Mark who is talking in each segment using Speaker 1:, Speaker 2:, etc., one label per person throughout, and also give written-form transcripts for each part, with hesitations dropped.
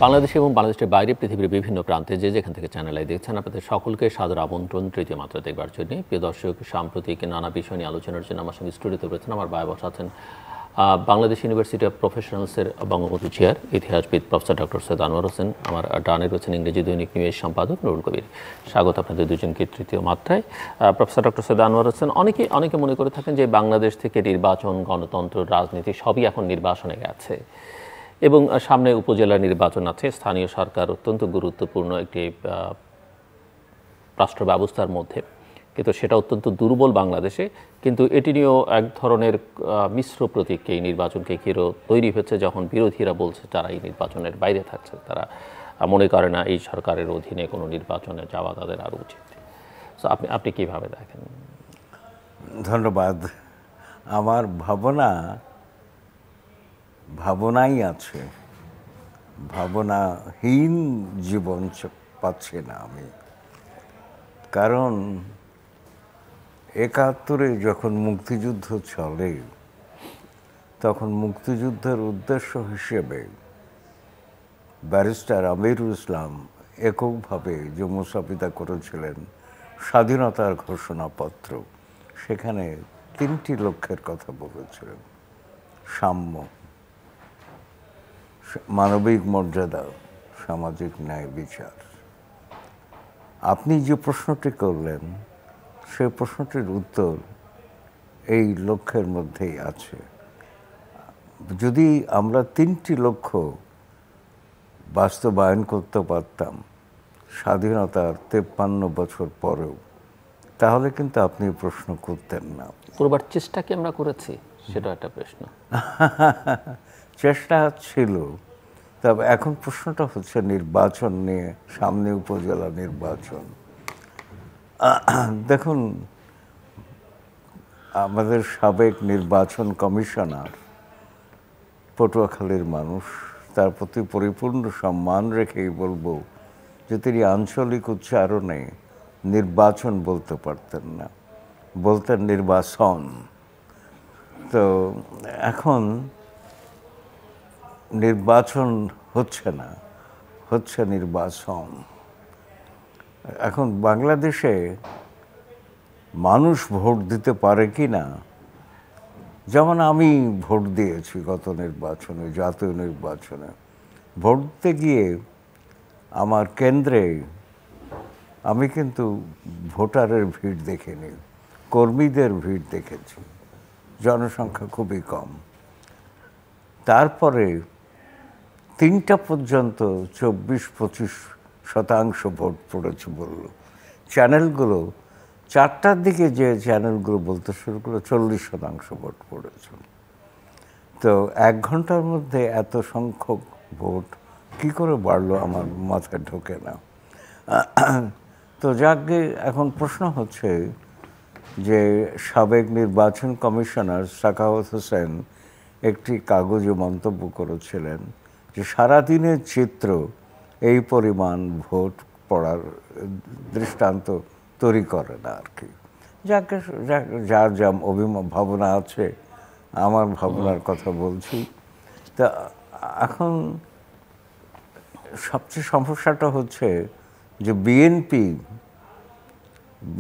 Speaker 1: বাংলাদেশে এবং বাংলাদেশের বাইরে পৃথিবীর বিভিন্ন প্রান্তে যে যেখান থেকে চ্যানেল আই দেখছেন, আপনাদের সকলকে সাদর আমন্ত্রণ তৃতীয় মাত্রা দেখবার জন্য। প্রিয় দর্শক, সাম্প্রতিক নানা বিষয় নিয়ে আলোচনার জন্য আমার সঙ্গে স্টুডিওতে রয়েছেন আমার ভাই বসা আছেন বাংলাদেশ ইউনিভার্সিটি অফ প্রফেশনালসের বঙ্গবন্ধু চেয়ার ইতিহাসবিদ প্রফেসর ডক্টর সৈয়দ আনোয়ার হোসেন। আমার ডানে রয়েছেন ইংরেজি দৈনিক নিউজের সম্পাদক নুরুল কবির। স্বাগত আপনাদের দুজনকে তৃতীয় মাত্রায়। প্রফেসর ডক্টর সৈয়দ আনোয়ার হোসেন, অনেকে মনে করে থাকেন যে বাংলাদেশ থেকে নির্বাচন, গণতন্ত্র, রাজনীতি সবই এখন নির্বাচনে গেছে এবং সামনে উপজেলা নির্বাচন আছে। স্থানীয় সরকার অত্যন্ত গুরুত্বপূর্ণ একটি রাষ্ট্র ব্যবস্থার মধ্যে, কিন্তু সেটা অত্যন্ত দুর্বল বাংলাদেশে। কিন্তু এটি নিয়েও এক ধরনের মিশ্র প্রতীককে এই নির্বাচনকে ঘিরে তৈরি হয়েছে, যখন বিরোধীরা বলছে যারা এই নির্বাচনের বাইরে থাকছে তারা মনে করে না এই সরকারের অধীনে কোনো নির্বাচনে যাওয়া তাদের আরও উচিত। সো আপনি কীভাবে দেখেন?
Speaker 2: ধন্যবাদ। আমার ভাবনাই আছে, ভাবনাহীন জীবন পাচ্ছি না আমি। কারণ ৭১-এ যখন মুক্তিযুদ্ধ চলে, তখন মুক্তিযুদ্ধের উদ্দেশ্য হিসেবে ব্যারিস্টার আমিরুল ইসলাম এককভাবে যে মুসাফিদা করেছিলেন স্বাধীনতার ঘোষণাপত্র, সেখানে ৩টি লক্ষ্যের কথা বলেছিলেন: সাম্য, মানবিক মর্যাদা, সামাজিক ন্যায় বিচার। আপনি যে প্রশ্নটি করলেন সেই প্রশ্নটির উত্তর এই লক্ষ্যের মধ্যেই আছে। যদি আমরা ৩টি লক্ষ্য বাস্তবায়ন করতে পারতাম স্বাধীনতার ৫৩ বছর পরেও, তাহলে কিন্তু আপনি প্রশ্ন করতেন না।
Speaker 1: করবার চেষ্টা কি আমরা করেছি, সেটা একটা প্রশ্ন।
Speaker 2: চেষ্টা ছিল, তবে এখন প্রশ্নটা হচ্ছে নির্বাচন নিয়ে, সামনে উপজেলা নির্বাচন। দেখুন, আমাদের সাবেক নির্বাচন কমিশনার পটুয়াখালীর মানুষ, তার প্রতি পরিপূর্ণ সম্মান রেখেই বলবো যে তিনি আঞ্চলিক উচ্চারণে নির্বাচন বলতে পারতেন না, বলতেন নির্বাচন। তো এখন নির্বাচন হচ্ছে না, হচ্ছে নির্বাচন। এখন বাংলাদেশে মানুষ ভোট দিতে পারে কি না, যেমন আমি ভোট দিয়েছি গত নির্বাচনে, জাতীয় নির্বাচনে। ভোট দিতে গিয়ে আমার কেন্দ্রে আমি কিন্তু ভোটারের ভিড় দেখিনি, কর্মীদের ভিড় দেখেছি। জনসংখ্যা খুবই কম। তারপরে ৩টা পর্যন্ত ২৪-২৫% ভোট পড়েছে বলল চ্যানেলগুলো। ৪টার দিকে যে চ্যানেলগুলো বলতে শুরু করলো ৪০% ভোট পড়েছে। তো ১ ঘন্টার মধ্যে এত সংখ্যক ভোট কী করে বাড়লো আমার মাথায় ঢোকে না। তো যাকে এখন প্রশ্ন হচ্ছে যে সাবেক নির্বাচন কমিশনার সাখাওয়াত হোসেন একটি কাগজে মন্তব্য করেছিলেন যে সারাদিনের চিত্র এই পরিমাণ ভোট পড়ার দৃষ্টান্ত তৈরি করে না আর কি। যাকে যার যা ভাবনা আছে, আমার ভাবনার কথা বলছি। তা এখন সবচেয়ে সমস্যাটা হচ্ছে যে বিএনপি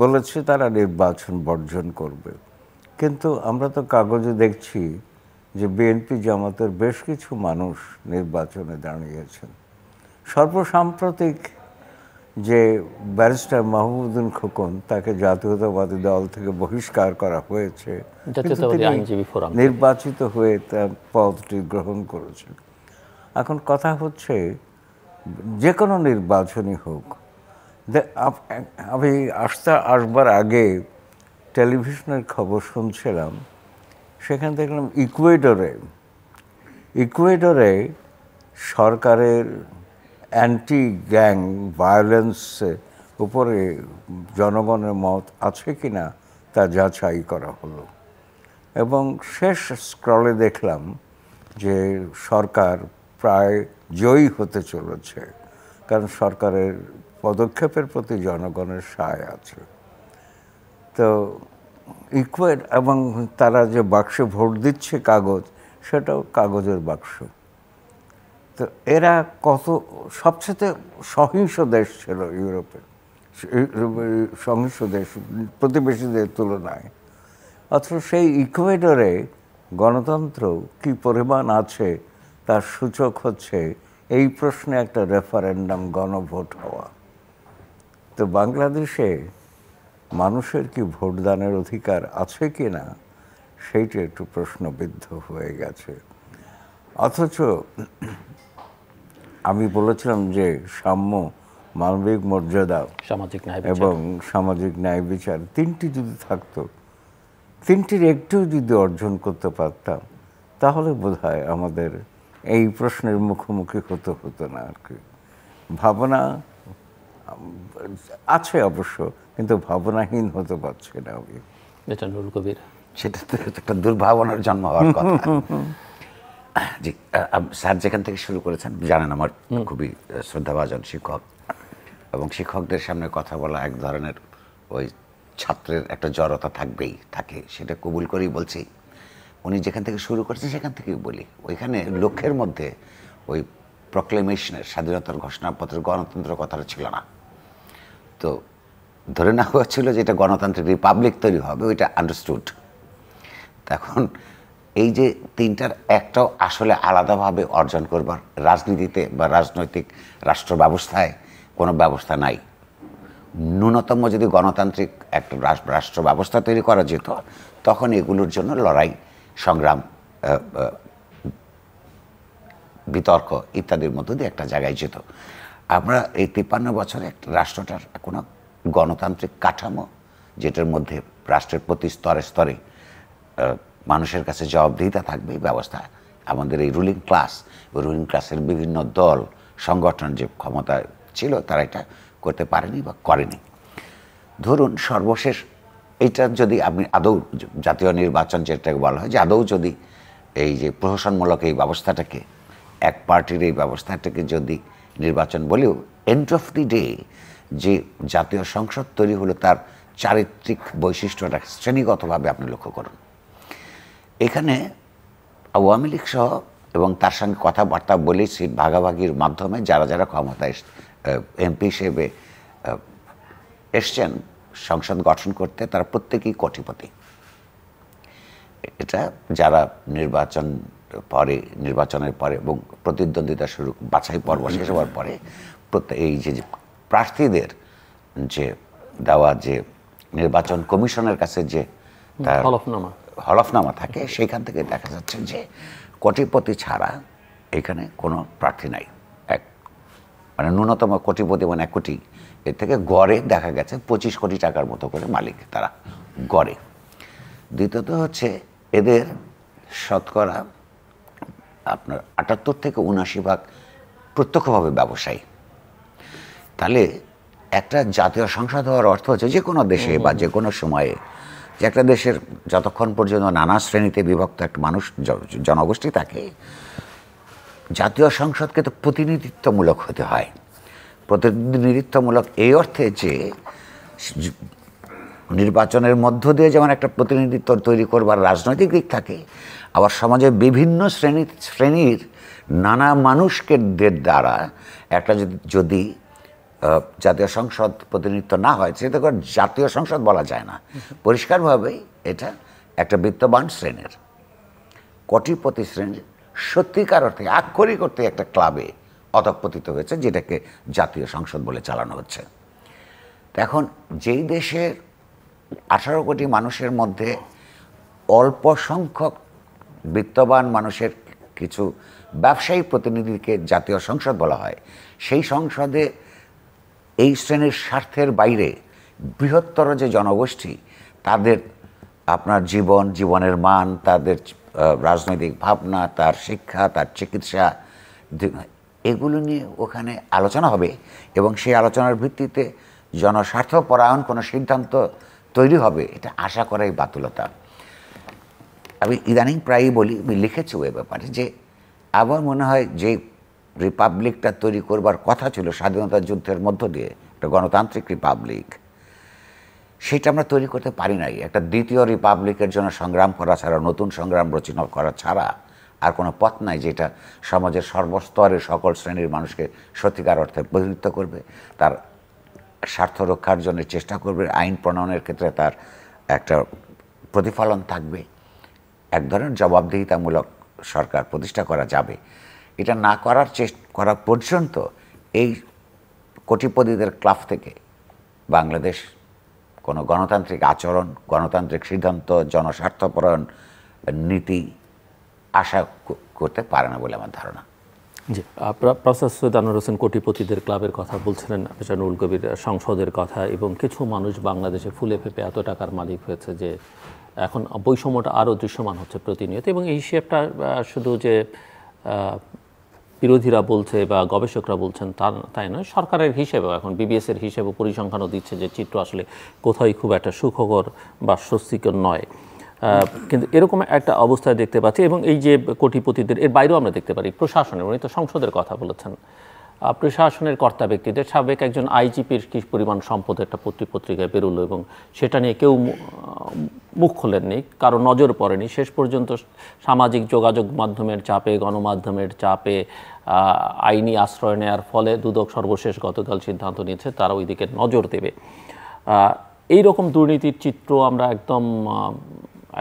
Speaker 2: বলেছে তারা নির্বাচন বর্জন করবে, কিন্তু আমরা তো কাগজে দেখছি যে বিএনপি জামাতের বেশ কিছু মানুষ নির্বাচনে দাঁড়িয়েছেন। সর্বসাম্প্রতিক যে ব্যারিস্টার মাহমুদুল খোকন, তাকে জাতীয়তাবাদী দল থেকে বহিষ্কার করা হয়েছে, নির্বাচিত হয়ে তার পদটি গ্রহণ করেছেন। এখন কথা হচ্ছে যে কোনো নির্বাচনই হোক, আমি আসবার আগে টেলিভিশনের খবর শুনছিলাম, সেখানে দেখলাম ইকুয়েডরে সরকারের অ্যান্টি গ্যাং ভায়োলেন্সের উপরে জনগণের মত আছে কি না তা যাচাই করা হলো, এবং শেষ স্ক্রলে দেখলাম যে সরকার প্রায় জয়ী হতে চলেছে, কারণ সরকারের পদক্ষেপের প্রতি জনগণের সায় আছে। তো এবং তারা যে বাক্সে ভোট দিচ্ছে কাগজ, সেটাও কাগজের বাক্স। তো এরা কত সবচেয়ে সহিংস দেশ ছিল ইউরোপে, সহিংস দেশ প্রতিবেশীদের তুলনায়। অথচ সেই ইকুয়েডরে গণতন্ত্র কি পরিমাণ আছে তার সূচক হচ্ছে এই প্রশ্নে একটা রেফারেন্ডাম, গণভোট হওয়া। তো বাংলাদেশে মানুষের কি ভোটদানের অধিকার আছে কি না সেইটা একটু প্রশ্নবিদ্ধ হয়ে গেছে। অথচ আমি বলেছিলাম যে সাম্য, মানবিক মর্যাদা
Speaker 1: সামাজিক ন্যায়
Speaker 2: এবং সামাজিক ন্যায় বিচার তিনটি যদি থাকতো, তিনটির একটু যদি অর্জন করতে পারতাম, তাহলে বোধহয় আমাদের এই প্রশ্নের মুখোমুখি হতে হতো না আর কি। ভাবনা আছে অবশ্য, কিন্তু ভাবনাহীন হতে পারছে না আমি।
Speaker 1: এটা নুরুল কবির,
Speaker 3: সেটা তো একটা দুর্ভাবনার জন্ম হওয়ার কথা। জি, স্যার যেখান থেকে শুরু করেছেন জানেন, আমার খুবই শ্রদ্ধাভাজন শিক্ষক, এবং শিক্ষকদের সামনে কথা বলা এক ধরনের ওই ছাত্রের একটা জড়তা থাকে, সেটা কবুল করেই বলছি। উনি যেখান থেকে শুরু করেছেন সেখান থেকেই বলি, ওইখানে লক্ষ্যের মধ্যে ওই প্রক্লেমেশনের, স্বাধীনতার ঘোষণাপত্রের গণতন্ত্র কথাটা ছিল না। তো ধরে নেওয়া হচ্ছিল যে এটা গণতান্ত্রিক রিপাবলিক তৈরি হবে, ওইটা আন্ডারস্টুড। তখন এই যে তিনটার একটাও আসলে আলাদাভাবে অর্জন করবার রাজনীতিতে বা রাজনৈতিক রাষ্ট্র ব্যবস্থায় কোনো ব্যবস্থা নাই। ন্যূনতম যদি গণতান্ত্রিক একটা রাষ্ট্র ব্যবস্থা তৈরি করা যেত, তখন এগুলোর জন্য লড়াই, সংগ্রাম, বিতর্ক ইত্যাদির মধ্য দিয়ে একটা জায়গায় যেত। আমরা এই 53 বছরে একটা রাষ্ট্রটার কোনো গণতান্ত্রিক কাঠামো, যেটার মধ্যে রাষ্ট্রের প্রতি স্তরে স্তরে মানুষের কাছে জবাবদিহিতা থাকবে এই ব্যবস্থা, আমাদের এই রুলিং ক্লাসের বিভিন্ন দল সংগঠন যে ক্ষমতা ছিল তারা এটা করতে পারেনি বা করেনি। ধরুন সর্বশেষ এইটা যদি আপনি আদৌ জাতীয় নির্বাচন যেটাকে বলা হয়, যে আদৌ যদি এই যে প্রহসনমূলক এই ব্যবস্থাটাকে, এক পার্টির এই ব্যবস্থাটাকে যদি নির্বাচন বলেও, এন্ড অফ দি ডে যে জাতীয় সংসদ তৈরি হলো, তার চারিত্রিক বৈশিষ্ট্যটা শ্রেণীগতভাবে আপনি লক্ষ্য করুন। এখানে আওয়ামী লীগ সহ এবং তার সঙ্গে কথাবার্তা বলে সিট ভাগাভাগির মাধ্যমে যারা যারা ক্ষমতায় এমপি হিসেবে এসছেন সংসদ গঠন করতে, তারা প্রত্যেকেই কোটিপতি। এটা যারা নির্বাচনের পরে এবং প্রতিদ্বন্দ্বিতা শুরু, বাছাই পর্ব শেষ হওয়ার পরে এই যে প্রার্থীদের যে দেওয়া যে নির্বাচন কমিশনের কাছে যে তার হলফনামা থাকে, সেইখান থেকে দেখা যাচ্ছে যে কোটিপতি ছাড়া এখানে কোনো প্রার্থী নাই। মানে ন্যূনতম কোটিপতি মানে 1 কোটি, এর থেকে গড়ে দেখা গেছে 25 কোটি টাকার মতো করে মালিক তারা গড়ে। দ্বিতীয়ত হচ্ছে এদের শতকরা আপনার 78 থেকে 79% প্রত্যক্ষভাবে ব্যবসায়ী। তাহলে একটা জাতীয় সংসদ হওয়ার অর্থ হচ্ছে যে কোনো দেশে বা যে কোনো সময়ে, যে একটা দেশের যতক্ষণ পর্যন্ত নানা শ্রেণীতে বিভক্ত একটা মানুষ জনগোষ্ঠী থাকে, জাতীয় সংসদকে তো প্রতিনিধিত্বমূলক হতে হয়। প্রতিনিধিত্বমূলক এই অর্থে যে নির্বাচনের মধ্য দিয়ে যেমন একটা প্রতিনিধিত্ব তৈরি করবার রাজনৈতিক দিক থাকে, আবার সমাজের বিভিন্ন শ্রেণীর নানা মানুষকে দ্বারা একটা যদি জাতীয় সংসদ প্রতিনিধিত্ব না হয়, সেটা জাতীয় সংসদ বলা যায় না। পরিষ্কারভাবেই এটা একটা বিত্তবান শ্রেণীর, কোটিপতি শ্রেণীর সত্যিকার অর্থে আক্ষরিক অর্থে একটা ক্লাবে অধঃপতিত হয়েছে, যেটাকে জাতীয় সংসদ বলে চালানো হচ্ছে। এখন যেই দেশের 18 কোটি মানুষের মধ্যে অল্প সংখ্যক বিত্তবান মানুষের কিছু ব্যবসায়ী প্রতিনিধিকে জাতীয় সংসদ বলা হয়, সেই সংসদে এই শ্রেণীর স্বার্থের বাইরে বৃহত্তর যে জনগোষ্ঠী, তাদের আপনার জীবনের মান, তাদের রাজনৈতিক ভাবনা, তার শিক্ষা, তার চিকিৎসা, এগুলো নিয়ে ওখানে আলোচনা হবে এবং সেই আলোচনার ভিত্তিতে জনস্বার্থপরায়ণ কোনো সিদ্ধান্ত তৈরি হবে, এটা আশা করাই বাতুলতা। আমি ইদানিং প্রায়ই বলি, আমি লিখেছি ওই ব্যাপারে, যে আমার মনে হয় যে রিপাবলিকটা তৈরি করবার কথা ছিল স্বাধীনতা যুদ্ধের মধ্য দিয়ে, একটা গণতান্ত্রিক রিপাবলিক, সেটা আমরা তৈরি করতে পারি নাই। একটা দ্বিতীয় রিপাবলিকের জন্য সংগ্রাম করা ছাড়া, নতুন সংগ্রাম রচনা করা ছাড়া আর কোনো পথ নাই যেটা সমাজের সর্বস্তরের সকল শ্রেণীর মানুষকে সত্যিকার অর্থে প্রতিনিধিত্ব করবে, তার স্বার্থ রক্ষার জন্য চেষ্টা করবে, আইন প্রণয়নের ক্ষেত্রে তার একটা প্রতিফলন থাকবে, এক ধরনের জবাবদিহিতামূলক সরকার প্রতিষ্ঠা করা যাবে। এটা না করা পর্যন্ত এই কোটিপতিদের ক্লাব থেকে বাংলাদেশ কোনো গণতান্ত্রিক আচরণ, গণতান্ত্রিক সিদ্ধান্ত, জনস্বার্থপরায়ণ নীতি আশা করতে পারে না বলে আমার ধারণা।
Speaker 1: জি, প্রফেসর সৈয়দ আনোয়ার হোসেন কোটিপতিদের ক্লাবের কথা বলছিলেন, নুরুল কবির সংসদের কথা, এবং কিছু মানুষ বাংলাদেশে ফুলে ফেপে এত টাকার মালিক হয়েছে যে এখন বৈষম্যটা আরও দৃশ্যমান হচ্ছে প্রতিনিয়ত। এবং এই হিসেবটা শুধু যে বিরোধীরা বলছে বা গবেষকরা বলছেন তাই নয়, সরকারের হিসেবেও এখন বিবিএসের হিসেবে পরিসংখ্যানও দিচ্ছে যে চিত্র আসলে কোথায় খুব একটা সুখকর বা স্বস্তিকর নয়। কিন্তু এরকম একটা অবস্থায় দেখতে পাচ্ছি। এবং এই যে কোটিপতিদের, এর বাইরেও আমরা দেখতে পারি প্রশাসনের, উনি তো সংসদের কথা বলেছেন, প্রশাসনের কর্তা ব্যক্তিদের, সাবেক একজন আইজিপির কি পরিমাণ সম্পদ একটা পত্রিকায় বেরোলো এবং সেটা নিয়ে কেউ মুখ খোলেননি, কারো নজর পড়েনি। শেষ পর্যন্ত সামাজিক যোগাযোগ মাধ্যমের চাপে, গণমাধ্যমের চাপে, আইনি আশ্রয় নেওয়ার ফলে দুদক সর্বশেষ গতকাল সিদ্ধান্ত নিয়েছে তারা ওই দিকে নজর দেবে। এই রকম দুর্নীতির চিত্র আমরা একদম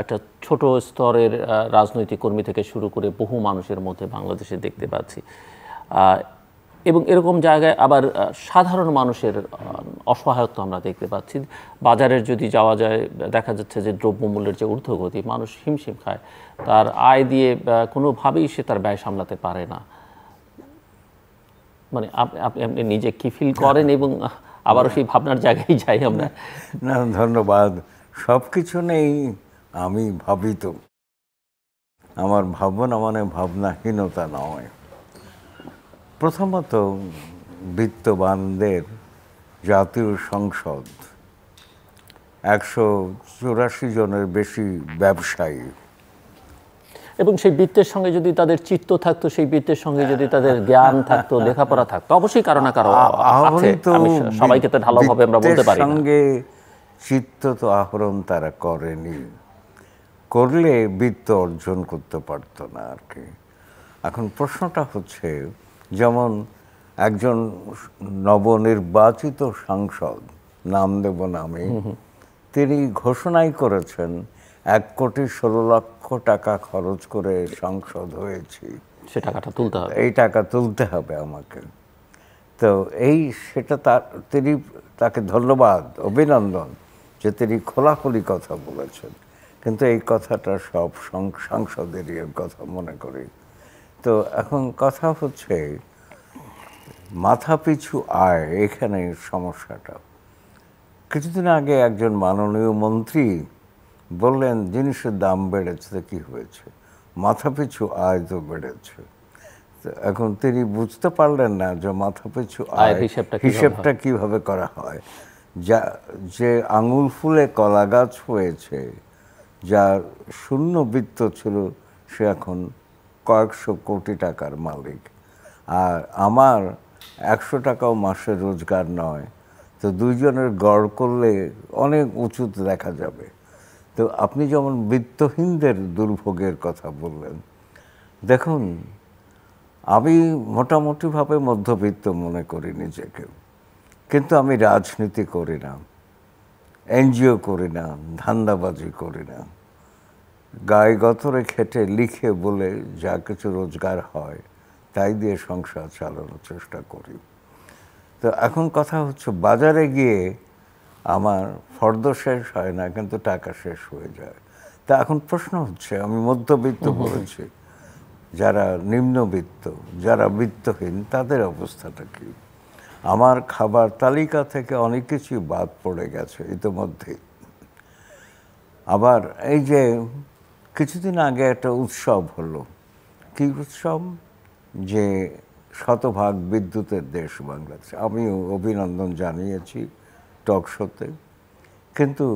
Speaker 1: একটা ছোট স্তরের রাজনৈতিক কর্মী থেকে শুরু করে বহু মানুষের মধ্যে বাংলাদেশে দেখতে পাচ্ছি। এবং এরকম জায়গায় আবার সাধারণ মানুষের অসহায়ত্ব আমরা দেখতে পাচ্ছি। বাজারের যদি যাওয়া যায়, দেখা যাচ্ছে যে দ্রব্যমূল্যের যে ঊর্ধ্বগতি, মানুষ হিমশিম খায়, তার আয় দিয়ে কোনোভাবেই সে তার ব্যয় সামলাতে পারে না। মানে আপনি নিজে কি ফিল করেন? এবং আবারও সেই ভাবনার জায়গায় যাই আমরা।
Speaker 2: না, ধন্যবাদ। সব কিছু নেই আমি ভাবিত, আমার ভাবনা মানে ভাবনাহীনতা নয়। প্রথমত, বিত্তবানদের জাতীয় সংসদ, 184 জনের বেশি ব্যবসায়ী,
Speaker 1: এবং সেই বৃত্তের সঙ্গে যদি তাদের চিত্ত থাকতো, সেই বৃত্তের সঙ্গে যদি তাদের জ্ঞান থাকতো, লেখাপড়া থাকতো, অবশ্যই কারো না কারো আছে। সবাইকে তো ঢালাওভাবে আমরা বলতে পারি না।
Speaker 2: সঙ্গে চিত্ত তো আহরণ তারা করেনি, করলে বৃত্ত অর্জন করতে পারতো না আর কি। এখন প্রশ্নটা হচ্ছে, যেমন একজন নবনির্বাচিত সাংসদ, নাম দেব না আমি, তিনি ঘোষণাই করেছেন 1,16,00,000 টাকা খরচ করে সংসদ হয়েছি,
Speaker 1: সে টাকাটা তুলতে হবে,
Speaker 2: এই টাকা তুলতে হবে আমাকে। তো সেটা তিনি, তাকে ধন্যবাদ, অভিনন্দন যে তিনি খোলাখুলি কথা বলেছেন। কিন্তু এই কথাটা সব সাংসদেরই কথা মনে করি। তো এখন কথা হচ্ছে মাথাপিছু আয়, এখানে সমস্যাটা। কিছুদিন আগে একজন মাননীয় মন্ত্রী বললেন জিনিসের দাম বেড়েছে, তো কী হয়েছে, মাথাপিছু আয় তো বেড়েছে। তো এখন তিনি বুঝতে পারলেন না যে মাথাপিছু আয় হিসেবটা কিভাবে করা হয়। যে আঙুল ফুলে কলা গাছ হয়েছে, যার শূন্য বৃত্ত ছিল, সে এখন কয়েকশো কোটি টাকার মালিক। আর আমার 100 টাকাও মাসে রোজগার নয়। তো দুইজনের গড় করলে অনেক উঁচুতে দেখা যাবে। তো আপনি যেমন বিত্তহীনদের দুর্ভোগের কথা বললেন, দেখুন আমি মোটামুটিভাবে মধ্যবিত্ত মনে করি নিজেকে, কিন্তু আমি রাজনীতি করি না, এনজিও করি না, ধান্দাবাজি করি না। গায়ে গতরে খেটে লিখে বলে যা কিছু রোজগার হয় তাই দিয়ে সংসার চালানোর চেষ্টা করি। তো এখন কথা হচ্ছে, বাজারে গিয়ে আমার ফর্দ শেষ হয় না, কিন্তু টাকা শেষ হয়ে যায়। তা এখন প্রশ্ন হচ্ছে, আমি মধ্যবিত্ত বলেছি, যারা নিম্নবিত্ত, যারা বিত্তহীন, তাদের অবস্থাটা কী? আমার খাবার তালিকা থেকে অনেক কিছুই বাদ পড়ে গেছে ইতিমধ্যেই। আবার এই যে কিছুদিন আগে একটা উৎসব হলো, কী উৎসব? যে শতভাগ বিদ্যুতের দেশ বাংলাদেশ। আমিও অভিনন্দন জানিয়েছি টক শোতে, কিন্তু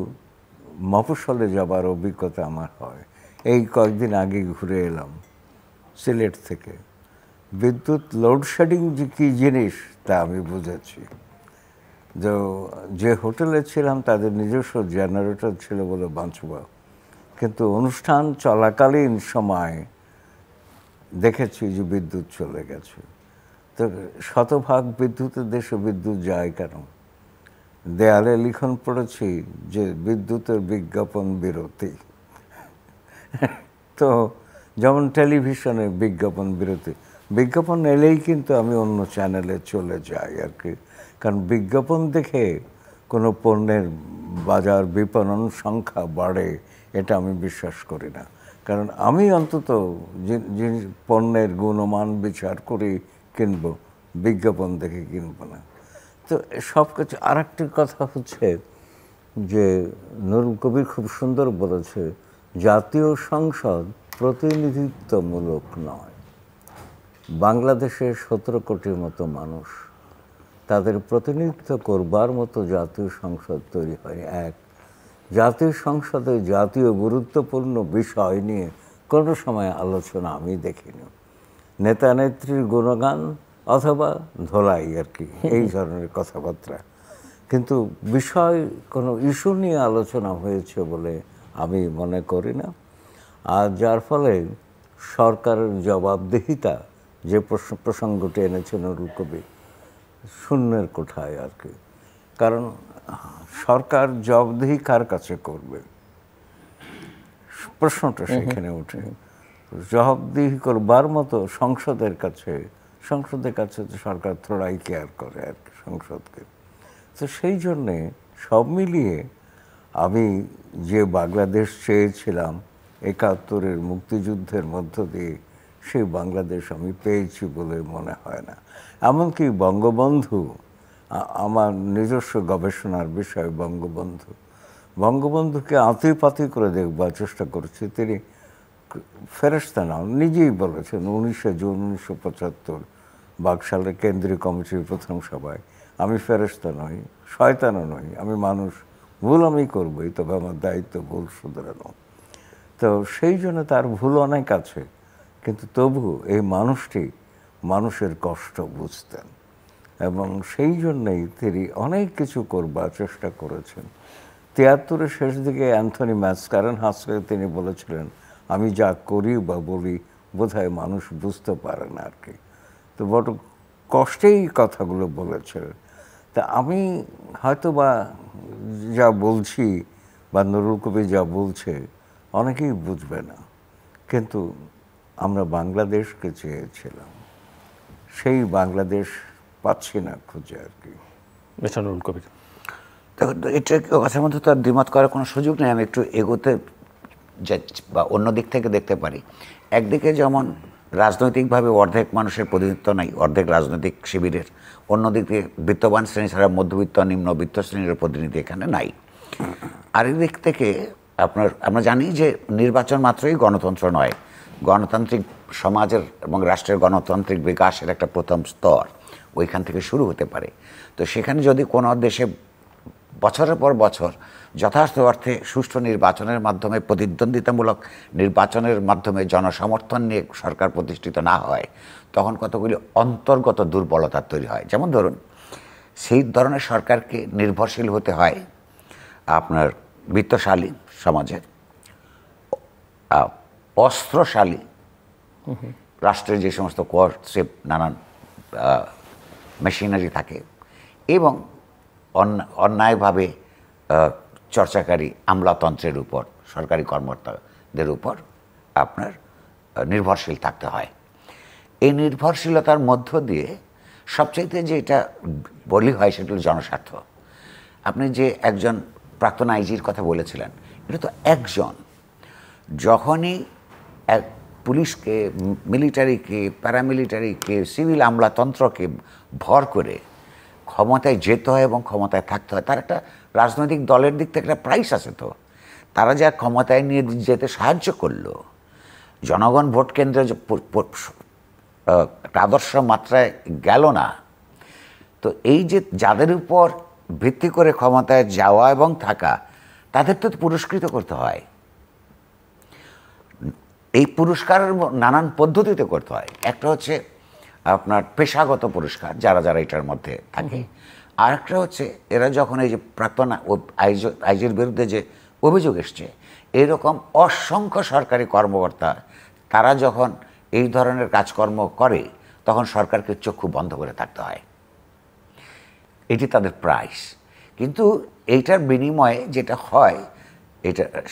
Speaker 2: মফস্বলে যাবার অভিজ্ঞতা আমার হয়। এই কয়েকদিন আগে ঘুরে এলাম সিলেট থেকে। বিদ্যুৎ লোডশেডিং যে কী জিনিস তা আমি বুঝেছি। যে হোটেলে ছিলাম তাদের নিজস্ব জেনারেটর ছিল বলে বাঁচবা, কিন্তু অনুষ্ঠান চলাকালীন সময় দেখেছি যে বিদ্যুৎ চলে গেছে। তো শতভাগ বিদ্যুতের দেশে বিদ্যুৎ যায় কেন? দেয়ালে লিখন পড়েছি যে বিদ্যুতের বিজ্ঞাপন বিরতি। তো যেমন টেলিভিশনে বিজ্ঞাপন বিরতি, বিজ্ঞাপন এলেই কিন্তু আমি অন্য চ্যানেলে চলে যাই আর কি। কারণ বিজ্ঞাপন দেখে কোনো পণ্যের বাজার বিপণন সংখ্যা বাড়ে এটা আমি বিশ্বাস করি না। কারণ আমি অন্তত যে পণ্যের গুণমান বিচার করে কিনব, বিজ্ঞাপন দেখে কিনব না। তো সব কিছু। আর একটি কথা হচ্ছে যে নুরুল কবির খুব সুন্দর বলেছে, জাতীয় সংসদ প্রতিনিধিত্বমূলক নয়। বাংলাদেশের 17 কোটির মতো মানুষ, তাদের প্রতিনিধিত্ব করবার মতো জাতীয় সংসদ তৈরি হয়। এক, জাতীয় সংসদে জাতীয় গুরুত্বপূর্ণ বিষয় নিয়ে কোনো সময় আলোচনা আমি দেখিনি। নেতা নেত্রীর গুণগান অথবা ধোলাই আর কি, এই ধরনের কথাবার্তা। কিন্তু বিষয় কোনো ইস্যু নিয়ে আলোচনা হয়েছে বলে আমি মনে করি না। আর যার ফলে সরকারের জবাবদিহিতা, যে প্রসঙ্গটি এনেছে নুরুল কবির, শূন্যের কোঠায় আর কি। কারণ সরকার জবাবদিহি কার কাছে করবে, প্রশ্নটা সেখানে ওঠে। জবাবদিহি করবার মতো সংসদের কাছে তো সরকার থোড়াই কেয়ার করে আর কি সংসদকে। তো সেই জন্যে সব মিলিয়ে আমি যে বাংলাদেশ চেয়েছিলাম ৭১-এর মুক্তিযুদ্ধের মধ্য দিয়ে, সেই বাংলাদেশ আমি পেয়েছি বলে মনে হয় না। এমনকি বঙ্গবন্ধু, আমার নিজস্ব গবেষণার বিষয় বঙ্গবন্ধুকে আঁতিপাতি করে দেখবার চেষ্টা করেছি। তিনি ফেরেশতা না, নিজেই বলেছেন 19শে জুন 1975 বাকশালের কেন্দ্রীয় কমিটির প্রথম সভায়, আমি ফেরেশতা নই, শয়তানও নই, আমি মানুষ, ভুল আমি করবই, তবে আমার দায়িত্ব ভুল শুধরানো। তো সেই জন্য তার ভুল অনেক আছে, কিন্তু তবু এই মানুষটি মানুষের কষ্ট বুঝতেন এবং সেই জন্যই তিনি অনেক কিছু করবার চেষ্টা করেছেন। ৭৩-এর শেষ দিকে অ্যান্থনি ম্যাসকারেনহাসকে তিনি বলেছিলেন, আমি যা করি বা বলি বোধহয় মানুষ বুঝতে পারে না আর কি। তো বড় কষ্টেই কথাগুলো বলেছিলেন। তা আমি হয়তো বা যা বলছি বা নুরুল কবির যা বলছে অনেকেই বুঝবে না, কিন্তু আমরা বাংলাদেশকে চেয়েছিলাম, সেই বাংলাদেশ পাচ্ছি না খুঁজে আর কি।
Speaker 1: নুরুল কবির,
Speaker 3: দেখুন, এটা কথার মধ্যে তো আর দ্বিমত করার কোনো সুযোগ নেই। আমি একটু এগোতে বা অন্য দিক থেকে দেখতে পারি। একদিকে যেমন রাজনৈতিকভাবে অর্ধেক মানুষের প্রতিনিধিত্ব নাই, অর্ধেক রাজনৈতিক শিবিরের, অন্যদিকে বিত্তবান শ্রেণী ছাড়া মধ্যবিত্ত নিম্নবিত্ত শ্রেণীর প্রতিনিধি এখানে নাই। আরেকদিক থেকে আমরা জানি যে নির্বাচন মাত্রই গণতন্ত্র নয়, গণতান্ত্রিক সমাজের এবং রাষ্ট্রের গণতান্ত্রিক বিকাশের একটা প্রথম স্তর ওইখান থেকে শুরু হতে পারে। তো সেখানে যদি কোনো দেশে বছরের পর বছর যথার্থ অর্থে সুষ্ঠু নির্বাচনের মাধ্যমে, প্রতিদ্বন্দ্বিতামূলক নির্বাচনের মাধ্যমে জনসমর্থন নিয়ে সরকার প্রতিষ্ঠিত না হয়, তখন কতগুলি অন্তর্গত দুর্বলতা তৈরি হয়। যেমন ধরুন, সেই ধরনের সরকারকে নির্ভরশীল হতে হয় আপনার বিত্তশালী সমাজের, অস্ত্রশালী রাষ্ট্রের যে সমস্ত কোয়ার্টশিপ নানান মেশিনারি থাকে, এবং অন্যায়ভাবে চর্চাকারী আমলাতন্ত্রের উপর, সরকারি কর্মকর্তাদের উপর আপনার নির্ভরশীল থাকতে হয়। এই নির্ভরশীলতার মধ্য দিয়ে সবচাইতে যে এটা বলি হয় সেটা হল জনস্বার্থ। আপনি যে একজন প্রাক্তন আইজির কথা বলেছিলেন, এটা তো একজন। যখনই এক পুলিশকে, মিলিটারিকে, প্যারামিলিটারিকে, সিভিল আমলাতন্ত্রকে ভর করে ক্ষমতায় যেতে হয় এবং ক্ষমতায় থাকতে হয়, তার একটা রাজনৈতিক দলের দিক থেকে একটা প্রাইস আছে। তো তারা যা ক্ষমতায় নিয়ে যেতে সাহায্য করলো, জনগণ ভোট কেন্দ্রে একটা আদর্শ মাত্রায় গেল না, তো এই যে যাদের উপর ভিত্তি করে ক্ষমতায় যাওয়া এবং থাকা, তাদের তো পুরস্কৃত করতে হয়। এই পুরস্কারের নানান পদ্ধতিতে করতে হয়। একটা হচ্ছে আপনার পেশাগত পুরস্কার, যারা যারা এটার মধ্যে থাকে। আর একটা হচ্ছে এরা যখন এই যে প্রাক্তন আইজির বিরুদ্ধে যে অভিযোগ এসছে, এরকম অসংখ্য সরকারি কর্মকর্তা, তারা যখন এই ধরনের কাজকর্ম করে তখন সরকারকে চক্ষু বন্ধ করে থাকতে হয়, এটি তাদের প্রাইস। কিন্তু এইটার বিনিময়ে যেটা হয়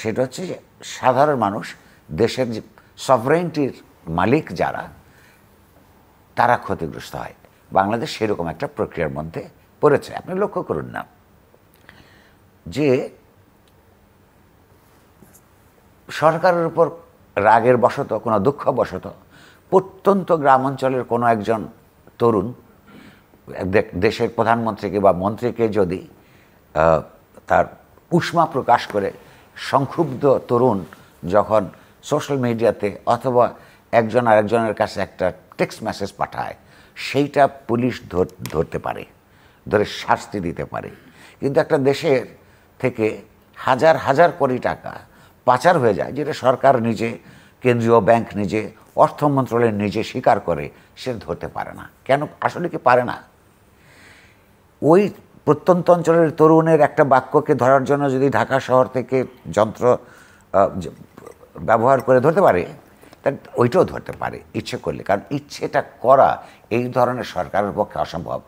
Speaker 3: সেটা হচ্ছে যে সাধারণ মানুষ, দেশের যে সভরেন্টির মালিক যারা, তারা ক্ষতিগ্রস্ত হয়। বাংলাদেশ সেরকম একটা প্রক্রিয়ার মধ্যে পড়েছে। আপনি লক্ষ্য করুন না যে সরকারের উপর রাগের বশত, কোনো দুঃখবশত প্রত্যন্ত গ্রাম অঞ্চলের কোনো একজন তরুণ দেশের প্রধানমন্ত্রীকে বা মন্ত্রীকে যদি তার উষ্মা প্রকাশ করে, সংক্ষুব্ধ তরুণ যখন সোশ্যাল মিডিয়াতে অথবা একজন আরেকজনের কাছে একটা টেক্সট মেসেজ পাঠায়, সেইটা পুলিশ ধরতে পারে, ধরে শাস্তি দিতে পারে। কিন্তু একটা দেশের থেকে হাজার হাজার কোটি টাকা পাচার হয়ে যায়, যেটা সরকার নিজে, কেন্দ্রীয় ব্যাংক নিজে, অর্থ মন্ত্রণালয় নিজে স্বীকার করে, সে ধরতে পারে না। কেন? আসলে কি পারে না? ওই প্রত্যন্ত অঞ্চলের তরুণের একটা বাক্যকে ধরার জন্য যদি ঢাকা শহর থেকে যন্ত্র ব্যবহার করে ধরতে পারে, তাহলে ওইটাও ধরতে পারে ইচ্ছে করলে। কারণ ইচ্ছেটা করা এই ধরনের সরকারের পক্ষে অসম্ভব।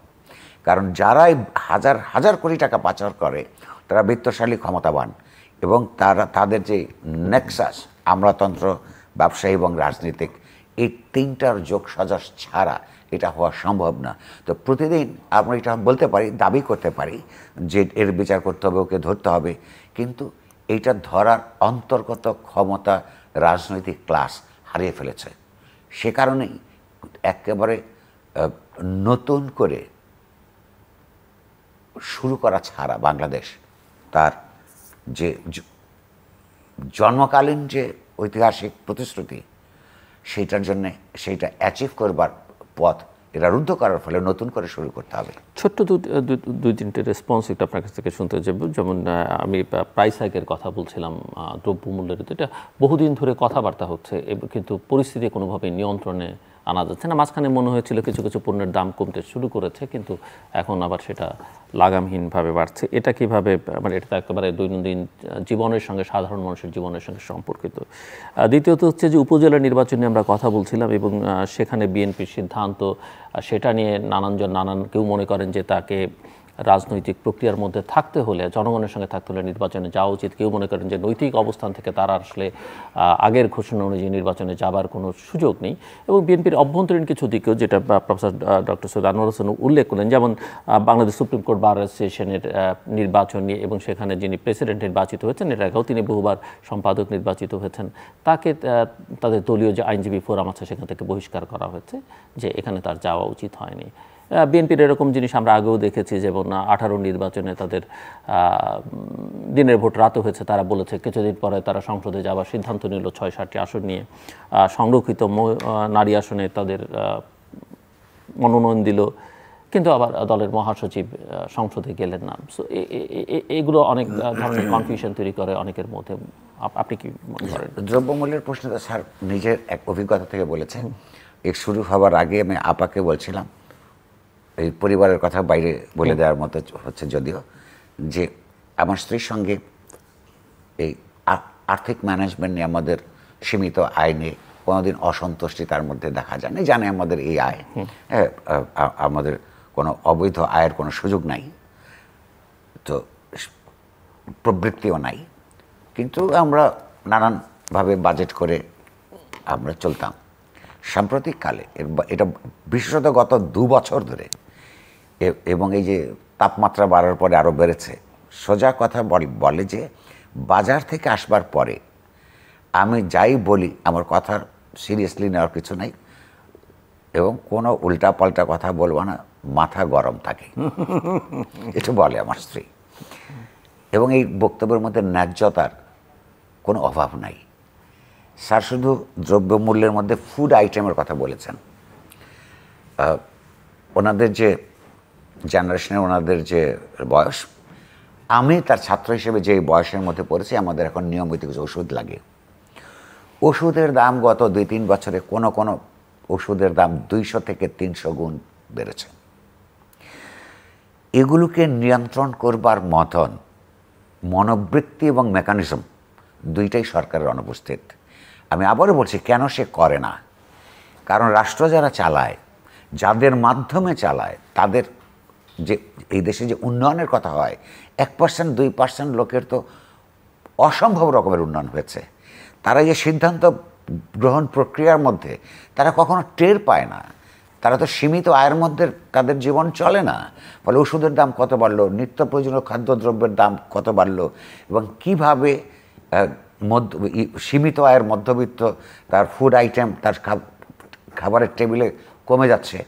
Speaker 3: কারণ যারাই হাজার হাজার কোটি টাকা পাচার করে তারা বিত্তশালী, ক্ষমতাবান, এবং তাদের যে নেক্সাস, আমলাতন্ত্র, ব্যবসায়ী এবং রাজনীতিক, এই তিনটার যোগ সাজস ছাড়া এটা হওয়া সম্ভব না। তো প্রতিদিন আমরা এটা বলতে পারি, দাবি করতে পারি যে এর বিচার করতে হবে, ওকে ধরতে হবে, কিন্তু এইটা ধরার অন্তর্গত ক্ষমতা রাজনৈতিক ক্লাস হারিয়ে ফেলেছে। সে কারণেই একেবারে নতুন করে শুরু করা ছাড়া বাংলাদেশ তার যে জন্মকালীন যে ঐতিহাসিক প্রতিশ্রুতি, সেইটার জন্যে সেইটা অ্যাচিভ করবার পথ এটা রুদ্ধ করার ফলে নতুন করে শুরু করতে হবে।
Speaker 1: ছোট্ট দুই তিনটে রেসপন্স একটু আপনার কাছ থেকে শুনতে চাইব। যেমন আমি প্রাইস হাইকের কথা বলছিলাম, দ্রব্যমূল্যের, এটা বহুদিন ধরে কথাবার্তা হচ্ছে, কিন্তু পরিস্থিতি কোনোভাবেই নিয়ন্ত্রণে আনা যাচ্ছে না। মাঝখানে মনে হয়েছিল কিছু কিছু পণ্যের দাম কমতে শুরু করেছে, কিন্তু এখন আবার সেটা লাগামহীনভাবে বাড়ছে। এটা কিভাবে, মানে এটা তো একেবারে দৈনন্দিন জীবনের সঙ্গে, সাধারণ মানুষের জীবনের সঙ্গে সম্পর্কিত। দ্বিতীয়ত হচ্ছে যে উপজেলা নির্বাচন নিয়ে আমরা কথা বলছিলাম, এবং সেখানে বিএনপির সিদ্ধান্ত, সেটা নিয়ে কেউ মনে করেন যে তাকে রাজনৈতিক প্রক্রিয়ার মধ্যে থাকতে হলে, জনগণের সঙ্গে থাকতে হলে নির্বাচনে যাওয়া উচিত। কেউ মনে করেন যে নৈতিক অবস্থান থেকে তারা আসলে আগের ঘোষণা অনুযায়ী নির্বাচনে যাবার কোনো সুযোগ নেই। এবং বিএনপির অভ্যন্তরীণ কিছু দিকেও, যেটা প্রফেসর ডক্টর সৈয়দ আনোয়ার হোসেন উল্লেখ করলেন, যেমন বাংলাদেশ সুপ্রিম কোর্ট বার অ্যাসোসিয়েশনের নির্বাচন নিয়ে, এবং সেখানে যিনি প্রেসিডেন্ট নির্বাচিত হয়েছেন, এর আগেও তিনি বহুবার সম্পাদক নির্বাচিত হয়েছেন, তাকে তাদের দলীয় যে আইনজীবী ফোরাম আছে সেখান থেকে বহিষ্কার করা হয়েছে, যে এখানে তার যাওয়া উচিত হয়নি। বিএনপির এরকম জিনিস আমরা আগেও দেখেছি, যেমন 18 নির্বাচনে তাদের দিনের ভোট রাতও হয়েছে, তারা বলেছে কিছুদিন পরে তারা সংসদে যাওয়ার সিদ্ধান্ত নিল 6-7টি আসন নিয়ে। সংরক্ষিত নারী আসনে তাদের মনোনয়ন দিল, কিন্তু আবার দলের মহাসচিব সংসদে গেলেন না। সো এগুলো অনেক ধরনের কনফিউশন তৈরি করে অনেকের মধ্যে। আপনি কি মনে করেন?
Speaker 3: দ্রব্যমূল্যের প্রশ্নটা স্যার নিজের এক অভিজ্ঞতা থেকে বলেছেন। এর শুরু হওয়ার আগে আমি আপাকে বলছিলাম, এই পরিবারের কথা বাইরে বলে দেওয়ার মতো হচ্ছে যদিও, যে আমার স্ত্রীর সঙ্গে এই আর্থিক ম্যানেজমেন্ট নিয়ে আমাদের সীমিত আয় নিয়ে কোনোদিন অসন্তুষ্টি তার মধ্যে দেখা যায়নি। জানে আমাদের এই আয়, আমাদের কোনো অবৈধ আয়ের কোনো সুযোগ নাই, তো প্রবৃত্তিও নাই, কিন্তু আমরা নানানভাবে বাজেট করে আমরা চলতাম। সাম্প্রতিককালে এটা বিশেষত গত 2 বছর ধরে, এবং এই যে তাপমাত্রা বাড়ার পরে আরও বেড়েছে, সোজা কথা বলে যে বাজার থেকে আসবার পরে আমি যাই বলি আমার কথার সিরিয়াসলি নেওয়ার কিছু নাই, এবং কোনো উল্টাপাল্টা কথা বলবো না, মাথা গরম থাকে, এটা বলে আমার স্ত্রী। এবং এই বক্তব্যের মধ্যে ন্যায্যতার কোনো অভাব নাই। স্যার শুধু দ্রব্যমূল্যের মধ্যে ফুড আইটেমের কথা বলেছেন। ওনাদের যে জেনারেশনের, ওনাদের যে বয়স, আমি তার ছাত্র হিসেবে যে বয়সের মধ্যে পড়েছি, আমাদের এখন নিয়মিত কিছু ওষুধ লাগে। ওষুধের দাম গত 2-3 বছরে কোনো কোনো ওষুধের দাম 200 থেকে 300 গুণ বেড়েছে। এগুলোকে নিয়ন্ত্রণ করবার মতন মনোবৃত্তি এবং মেকানিজম দুইটাই সরকারের অনুপস্থিত। আমি আবারও বলছি, কেন সে করে না? কারণ রাষ্ট্র যারা চালায়, যাদের মাধ্যমে চালায়, তাদের যে এই দেশে যে উন্নয়নের কথা হয়, 1% 2% লোকের তো অসম্ভব রকমের উন্নয়ন হয়েছে। তারা যে সিদ্ধান্ত গ্রহণ প্রক্রিয়ার মধ্যে তারা কখনো টের পায় না। তারা তো সীমিত আয়ের মধ্যে তাদের জীবন চলে না। ফলে ওষুধের দাম কত বাড়লো, নিত্য প্রয়োজনীয় খাদ্যদ্রব্যের দাম কত বাড়লো, এবং কীভাবে সীমিত আয়ের মধ্যবিত্ত তার ফুড আইটেম, তার খাবারের টেবিলে কমে যাচ্ছে,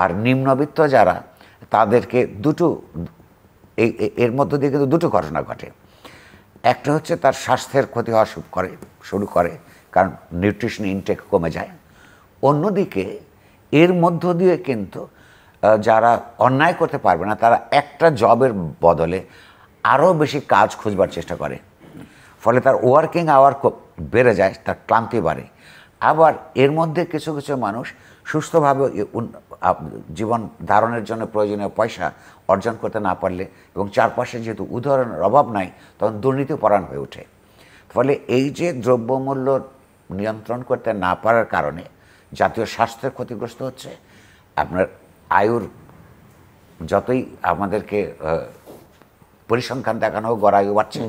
Speaker 3: আর নিম্নবিত্ত যারা, তাদেরকে এর মধ্য দিয়ে কিন্তু দুটো ঘটনা ঘটে। একটা হচ্ছে তার স্বাস্থ্যের ক্ষতি হওয়া শুরু করে, কারণ নিউট্রিশন ইনটেক কমে যায়। অন্যদিকে এর মধ্য দিয়ে কিন্তু যারা অন্যায় করতে পারবে না, তারা একটা জবের বদলে আরও বেশি কাজ খুঁজবার চেষ্টা করে। ফলে তার ওয়ার্কিং আওয়ার বেড়ে যায়, তার ক্লান্তি বাড়ে। আবার এর মধ্যে কিছু কিছু মানুষ সুস্থভাবে জীবন ধারণের জন্য প্রয়োজনীয় পয়সা অর্জন করতে না পারলে, এবং চারপাশে যেহেতু উদাহরণের অভাব নাই, তখন দুর্নীতিপরায়ণ হয়ে ওঠে। ফলে এই যে দ্রব্যমূল্য নিয়ন্ত্রণ করতে না পারার কারণে জাতীয় স্বাস্থ্যের ক্ষতিগ্রস্ত হচ্ছে। আপনার আয়ুর যতই আমাদেরকে পরিসংখ্যান দেখানো হোক, গড় আয়ু বাড়ছে।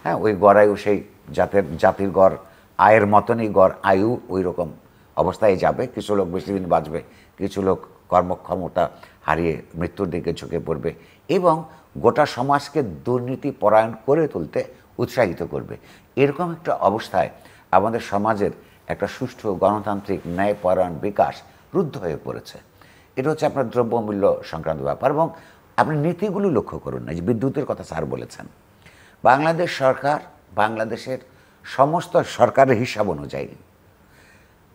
Speaker 3: হ্যাঁ, ওই গড় আয়ু সেই জাতির গড় আয়ের মতনই গড় আয়ু ওই রকম অবস্থায় যাবে। কিছু লোক বেশি দিন বাঁচবে, কিছু লোক কর্মক্ষমতা হারিয়ে মৃত্যুর দিকে ঝুঁকে পড়বে, এবং গোটা সমাজকে দুর্নীতি পরায়ণ করে তুলতে উৎসাহিত করবে। এরকম একটা অবস্থায় আমাদের সমাজের একটা সুষ্ঠু গণতান্ত্রিক ন্যায়পরায়ণ বিকাশ রুদ্ধ হয়ে পড়েছে। এটা হচ্ছে আপনার দ্রব্যমূল্য সংক্রান্ত ব্যাপার। এবং আপনি নীতিগুলো লক্ষ্য করুন না, যে বিদ্যুতের কথা স্যার বলেছেন, বাংলাদেশ সরকার, বাংলাদেশের সমস্ত সরকারের হিসাব অনুযায়ী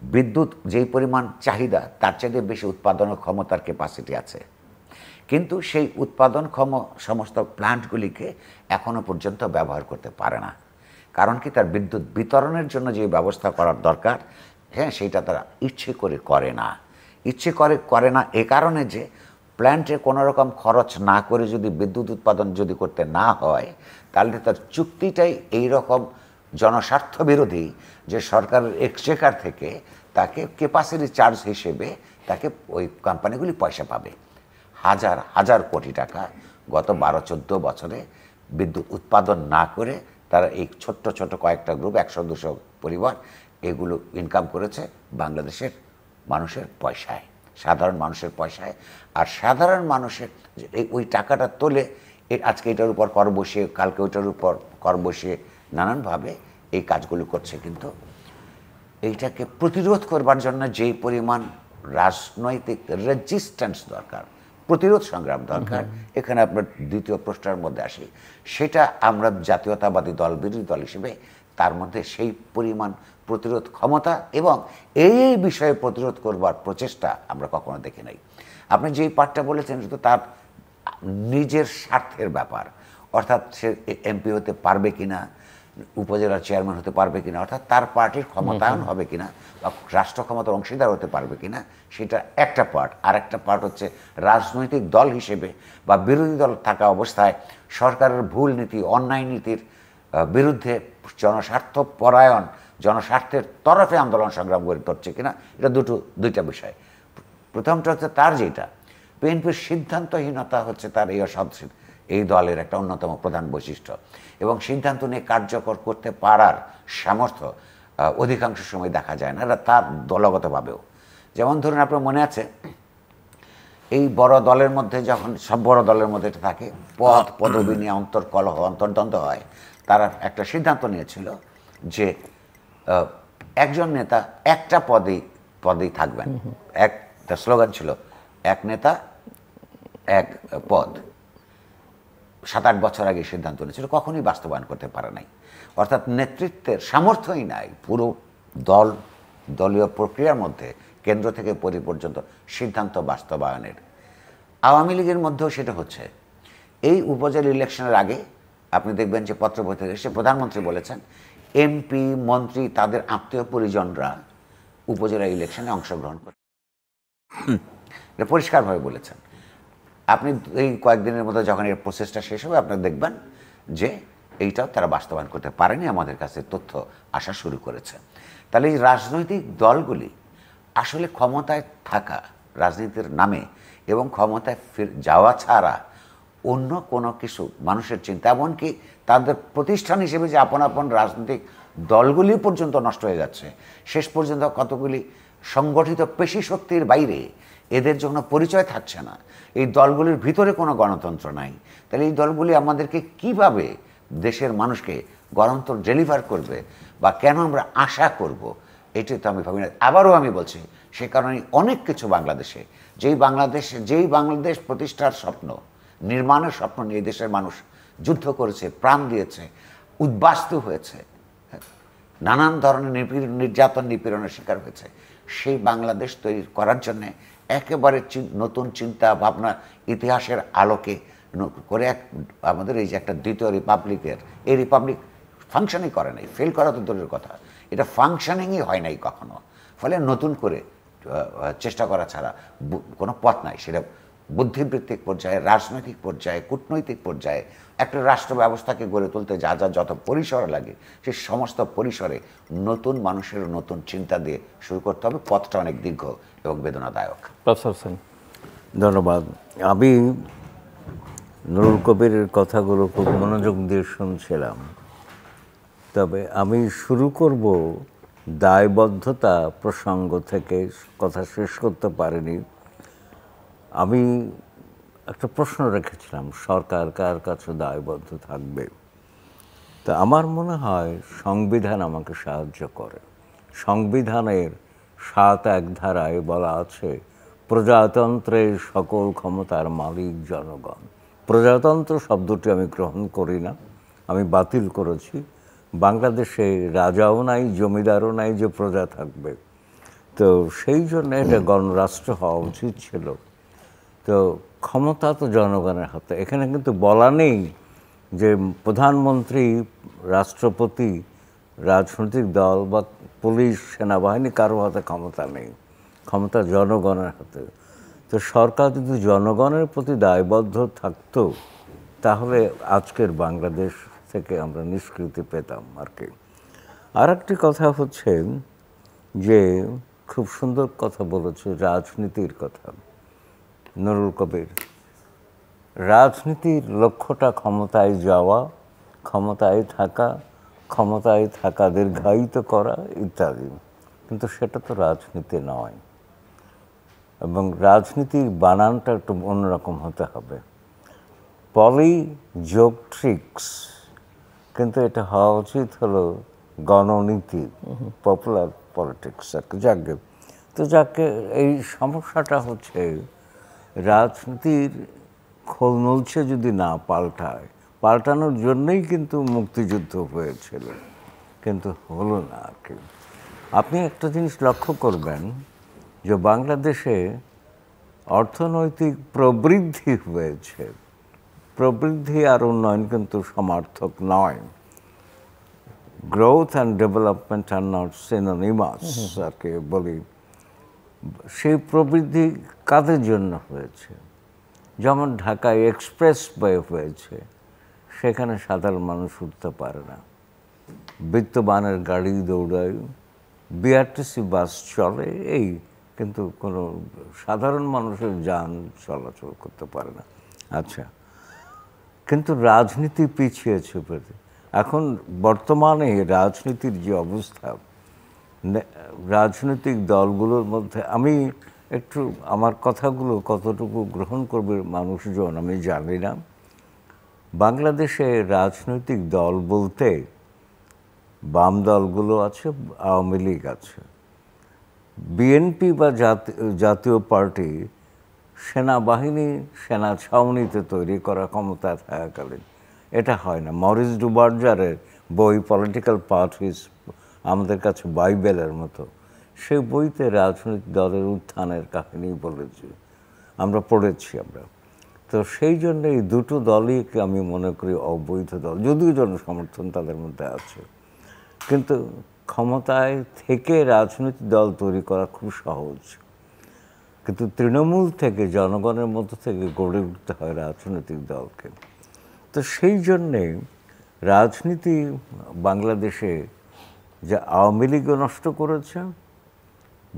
Speaker 3: বিদ্যুৎ যেই পরিমাণ চাহিদা, তার চাইতে বেশি উৎপাদন ক্ষমতার ক্যাপাসিটি আছে। কিন্তু সেই উৎপাদনক্ষম সমস্ত প্ল্যান্টগুলিকে এখনও পর্যন্ত ব্যবহার করতে পারে না। কারণ কি, তার বিদ্যুৎ বিতরণের জন্য যে ব্যবস্থা করার দরকার, হ্যাঁ, সেইটা তারা ইচ্ছে করে করে না। ইচ্ছে করে না এ কারণে যে প্ল্যান্টে কোনো রকম খরচ না করে যদি বিদ্যুৎ উৎপাদন যদি করতে না হয়, তাহলে তার চুক্তিটাই এই রকম জনস্বার্থ বিরোধী যে সরকারের এক্সচেকার থেকে তাকে ক্যাপাসিটি চার্জ হিসেবে তাকে ওই কোম্পানিগুলি পয়সা পাবে। হাজার হাজার কোটি টাকা গত 12-14 বছরে বিদ্যুৎ উৎপাদন না করে তারা এই ছোট্ট ছোট্ট কয়েকটা গ্রুপ, 100-200 পরিবার, এগুলো ইনকাম করেছে বাংলাদেশের মানুষের পয়সায়, সাধারণ মানুষের পয়সায়। আর সাধারণ মানুষের ওই টাকাটা তোলে, আজকে এটার উপর কর বসিয়ে, কালকে ওইটার উপর কর বসিয়ে নানানভাবে এই কাজগুলো করছে। কিন্তু এইটাকে প্রতিরোধ করবার জন্য যেই পরিমাণ রাজনৈতিক রেজিস্ট্যান্স দরকার, প্রতিরোধ সংগ্রাম দরকার, এখানে আপনার দ্বিতীয় প্রশ্নের মধ্যে আসি, সেটা আমরা জাতীয়তাবাদী দল, বিরোধী দল হিসেবে তার মধ্যে সেই পরিমাণ প্রতিরোধ ক্ষমতা এবং এই বিষয়ে প্রতিরোধ করবার প্রচেষ্টা আমরা কখনো দেখি নাই। আপনি যেই পার্টটা বলেছেন, শুধু তার নিজের স্বার্থের ব্যাপার, অর্থাৎ সে এমপি হতে পারবে কিনা, উপজেলার চেয়ারম্যান হতে পারবে কিনা, অর্থাৎ তার পার্টির ক্ষমতায়ন হবে কিনা বা রাষ্ট্র ক্ষমতার অংশীদার হতে পারবে কিনা, সেটা একটা পার্ট। আর একটা পার্ট হচ্ছে রাজনৈতিক দল হিসেবে বা বিরোধী দল থাকা অবস্থায় সরকারের ভুল নীতি, অন্যায় নীতির বিরুদ্ধে জনস্বার্থ পরায়ণ, জনস্বার্থের তরফে আন্দোলন সংগ্রাম করে ধরছে কিনা, এটা দুইটা বিষয়। প্রথমটা হচ্ছে তার যেটা বিএনপির সিদ্ধান্তহীনতা হচ্ছে তার এই দলের একটা অন্যতম প্রধান বৈশিষ্ট্য, এবং সিদ্ধান্ত নিয়ে কার্যকর করতে পারার সামর্থ্য অধিকাংশ সময় দেখা যায় না, এটা তার দলগতভাবেও। যেমন ধরুন, আপনার মনে আছে এই বড় দলের মধ্যে, যখন সব বড় দলের মধ্যে এটা থাকে, পদবি নিয়ে অন্তর্কলহ, অন্তর্দ্বন্দ্ব হয়, তারা একটা সিদ্ধান্ত নিয়েছিল যে একজন নেতা একটা পদেই থাকবেন। একটা স্লোগান ছিল, এক নেতা এক পদ। 7-8 বছর আগে সিদ্ধান্ত নিয়েছিল, কখনোই বাস্তবায়ন করতে পারে নাই। অর্থাৎ নেতৃত্বের সামর্থ্যই নাই পুরো দলীয় প্রক্রিয়ার মধ্যে কেন্দ্র থেকে পর্যন্ত সিদ্ধান্ত বাস্তবায়নের। আওয়ামী লীগের মধ্যেও সেটা হচ্ছে। এই উপজেলা ইলেকশনের আগে আপনি দেখবেন যে পত্রপত্রিকা এসে প্রধানমন্ত্রী বলেছেন এমপি, মন্ত্রী, তাদের আত্মীয় পরিজনরা উপজেলা ইলেকশনে অংশগ্রহণ করে, এটা পরিষ্কারভাবে বলেছেন। আপনি এই কয়েকদিনের মধ্যে যখন এর প্রসেসটা শেষ হবে, আপনি দেখবেন যে এইটাও তারা বাস্তবায়ন করতে পারেনি, আমাদের কাছে তথ্য আসা শুরু করেছে। তাহলে এই রাজনৈতিক দলগুলি আসলে ক্ষমতায় থাকা রাজনীতির নামে এবং ক্ষমতায় যাওয়া ছাড়া অন্য কোনো কিছু মানুষের চিন্তা, এমনকি তাদের প্রতিষ্ঠান হিসেবে যে আপন আপন রাজনৈতিক দলগুলি পর্যন্ত নষ্ট হয়ে যাচ্ছে। শেষ পর্যন্ত কতগুলি সংগঠিত পেশি শক্তির বাইরে এদের জন্য পরিচয় থাকছে না। এই দলগুলির ভিতরে কোনো গণতন্ত্র নাই। তাহলে এই দলগুলি আমাদেরকে কিভাবে দেশের মানুষকে গণতন্ত্র ডেলিভার করবে বা কেন আমরা আশা করব, এটি তো আমি ভাবি না। আবারও আমি বলছি, সে কারণে অনেক কিছু বাংলাদেশে, যেই বাংলাদেশ প্রতিষ্ঠার স্বপ্ন, নির্মাণের স্বপ্ন নিয়ে দেশের মানুষ যুদ্ধ করেছে, প্রাণ দিয়েছে, উদ্বাস্তু হয়েছে, নানান ধরনের নির্যাতন নিপীড়নের শিকার হয়েছে, সেই বাংলাদেশ তৈরি করার জন্যে একেবারে নতুন চিন্তা ভাবনা ইতিহাসের আলোকে করে আমাদের এই যে একটা দ্বিতীয় রিপাবলিকের, এই রিপাবলিক ফাংশনই করে নাই, ফেল করা তো দূরের কথা, এটা ফাংশনিংই হয় নাই কখনো। ফলে নতুন করে চেষ্টা করা ছাড়া কোনো পথ নাই। সেটা বুদ্ধিবৃত্তিক পর্যায়ে, রাজনৈতিক পর্যায়ে, কূটনৈতিক পর্যায়ে একটা রাষ্ট্র ব্যবস্থাকে গড়ে তুলতে যা যা যত পরিসর লাগে, সেই সমস্ত পরিসরে নতুন মানুষের নতুন চিন্তা দিয়ে শুরু করতে হবে। পথটা অনেক দীর্ঘ এবং বেদনাদায়ক।
Speaker 1: প্রফেসর হোসেন,
Speaker 2: ধন্যবাদ। আমি নুরুল কবিরের কথাগুলো খুব মনোযোগ দিয়ে শুনছিলাম। তবে আমি শুরু করব দায়বদ্ধতা প্রসঙ্গ থেকে, কথা শেষ করতে পারিনি। আমি একটা প্রশ্ন রেখেছিলাম, সরকার কার কাছে দায়বদ্ধ থাকবে। তা আমার মনে হয় সংবিধান আমাকে সাহায্য করে। সংবিধানের ৭(১) ধারায় বলা আছে, প্রজাতন্ত্রের সকল ক্ষমতার মালিক জনগণ। প্রজাতন্ত্র শব্দটি আমি গ্রহণ করি না, আমি বাতিল করেছি। বাংলাদেশে রাজাও নাই, জমিদারও নাই যে প্রজা থাকবে। তো সেই জন্য এটা গণরাষ্ট্র হওয়া উচিত ছিল। তো ক্ষমতা তো জনগণের হাতে। এখানে কিন্তু বলা নেই যে প্রধানমন্ত্রী, রাষ্ট্রপতি, রাজনৈতিক দল বা পুলিশ, সেনাবাহিনী কারো হাতে ক্ষমতা নেই, ক্ষমতা জনগণের হাতে। তো সরকার যদি জনগণের প্রতি দায়বদ্ধ থাকতো, তাহলে আজকের বাংলাদেশ থেকে আমরা নিষ্কৃতি পেতাম আর কি। আর একটি কথা হচ্ছে যে, খুব সুন্দর কথা বলেছে রাজনীতির কথা নুরুল কবির। রাজনীতির লক্ষ্যটা ক্ষমতায় যাওয়া, ক্ষমতায় থাকা দীর্ঘায়িত করা ইত্যাদি, কিন্তু সেটা তো রাজনীতি নয়। এবং রাজনীতির বানানটা একটু অন্যরকম হতে হবে, পলিযোগট্রিক্স, কিন্তু এটা হওয়া উচিত হলো গণনীতি, পপুলার পলিটিক্স আর কি। যাকে এই সমস্যাটা হচ্ছে, রাজনীতির খোলনলছে যদি না পাল্টানোর জন্যই কিন্তু মুক্তিযুদ্ধ হয়েছিল, কিন্তু হলো না আর কি। আপনি একটা জিনিস লক্ষ্য করবেন যে বাংলাদেশে অর্থনৈতিক প্রবৃদ্ধি হয়েছে, প্রবৃদ্ধি আর উন্নয়ন কিন্তু সমার্থক নয়। Growth and development are not synonymous আর কি বলি। সেই প্রবৃদ্ধি কাদের জন্য হয়েছে? যেমন ঢাকায় এক্সপ্রেসওয়ে হয়েছে, সেখানে সাধারণ মানুষ উঠতে পারে না, বিত্তবানের গাড়ি দৌড়ায়, বিআরটিসি বাস চলে, এই কিন্তু কোনো সাধারণ মানুষের যান চলাচল করতে পারে না। আচ্ছা, কিন্তু রাজনীতি পিছিয়েছে। এখন বর্তমানে রাজনীতির যে অবস্থা, রাজনৈতিক দলগুলোর মধ্যে, আমি একটু আমার কথাগুলো কতটুকু গ্রহণ করবে মানুষজন আমি জানি না। বাংলাদেশে রাজনৈতিক দল বলতে বাম দলগুলো আছে, আওয়ামী লীগ আছে, বিএনপি বা জাতীয় পার্টি সেনাবাহিনী, সেনা ছাউনিতে তৈরি করা ক্ষমতা থাকাকালীন এটা হয় না। মরিস ডুবার্জারের বই পলিটিক্যাল পার্টিস আমাদের কাছে বাইবেলের মতো, সেই বইতে রাজনৈতিক দলের উত্থানের কাহিনী বলেছে, আমরা পড়েছি আমরা। তো সেই জন্য এই দুটো দলই আমি মনে করি অবৈধ দল, যদিও জনসমর্থন তাদের মধ্যে আছে। কিন্তু ক্ষমতায় থেকে রাজনৈতিক দল তৈরি করা খুব সহজ, কিন্তু তৃণমূল থেকে, জনগণের মধ্যে থেকে গড়ে উঠতে হয় রাজনৈতিক দলকে। তো সেই জন্যে রাজনীতি বাংলাদেশে যে আওয়ামী লীগও নষ্ট করেছে,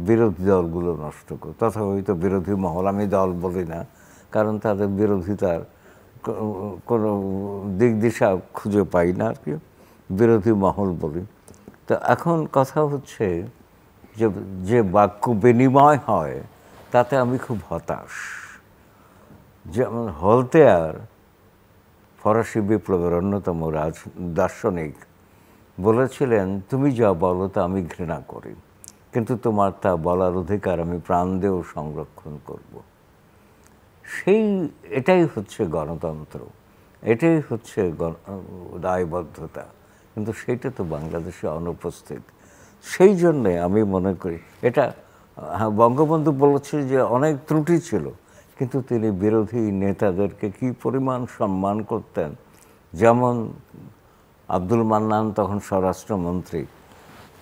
Speaker 2: বিরোধী দলগুলো নষ্ট করে, তথাকথিত বিরোধী মহল, আমি দল বলি না, কারণ তাদের বিরোধিতার কোনো দিক দিশা খুঁজে পাই না আর কি, বিরোধী মহল বলি। তো এখন কথা হচ্ছে যে বাক্য বিনিময় হয় তাতে আমি খুব হতাশ। যেমন ভলতেয়ার, ফরাসি বিপ্লবের অন্যতম দার্শনিক, বলেছিলেন, তুমি যা বলো তা আমি ঘৃণা করি, কিন্তু তোমার তা বলার অধিকার আমি প্রাণ দিয়েও সংরক্ষণ করব। এটাই হচ্ছে গণতন্ত্র, এটাই হচ্ছে দায়বদ্ধতা, কিন্তু সেইটা তো বাংলাদেশে অনুপস্থিত। সেই জন্যে আমি মনে করি এটা, বঙ্গবন্ধু বলেছে যে অনেক ত্রুটি ছিল, কিন্তু তিনি বিরোধী নেতাদেরকে কি পরিমাণ সম্মান করতেন। যেমন আব্দুল মান্নান তখন স্বরাষ্ট্রমন্ত্রী,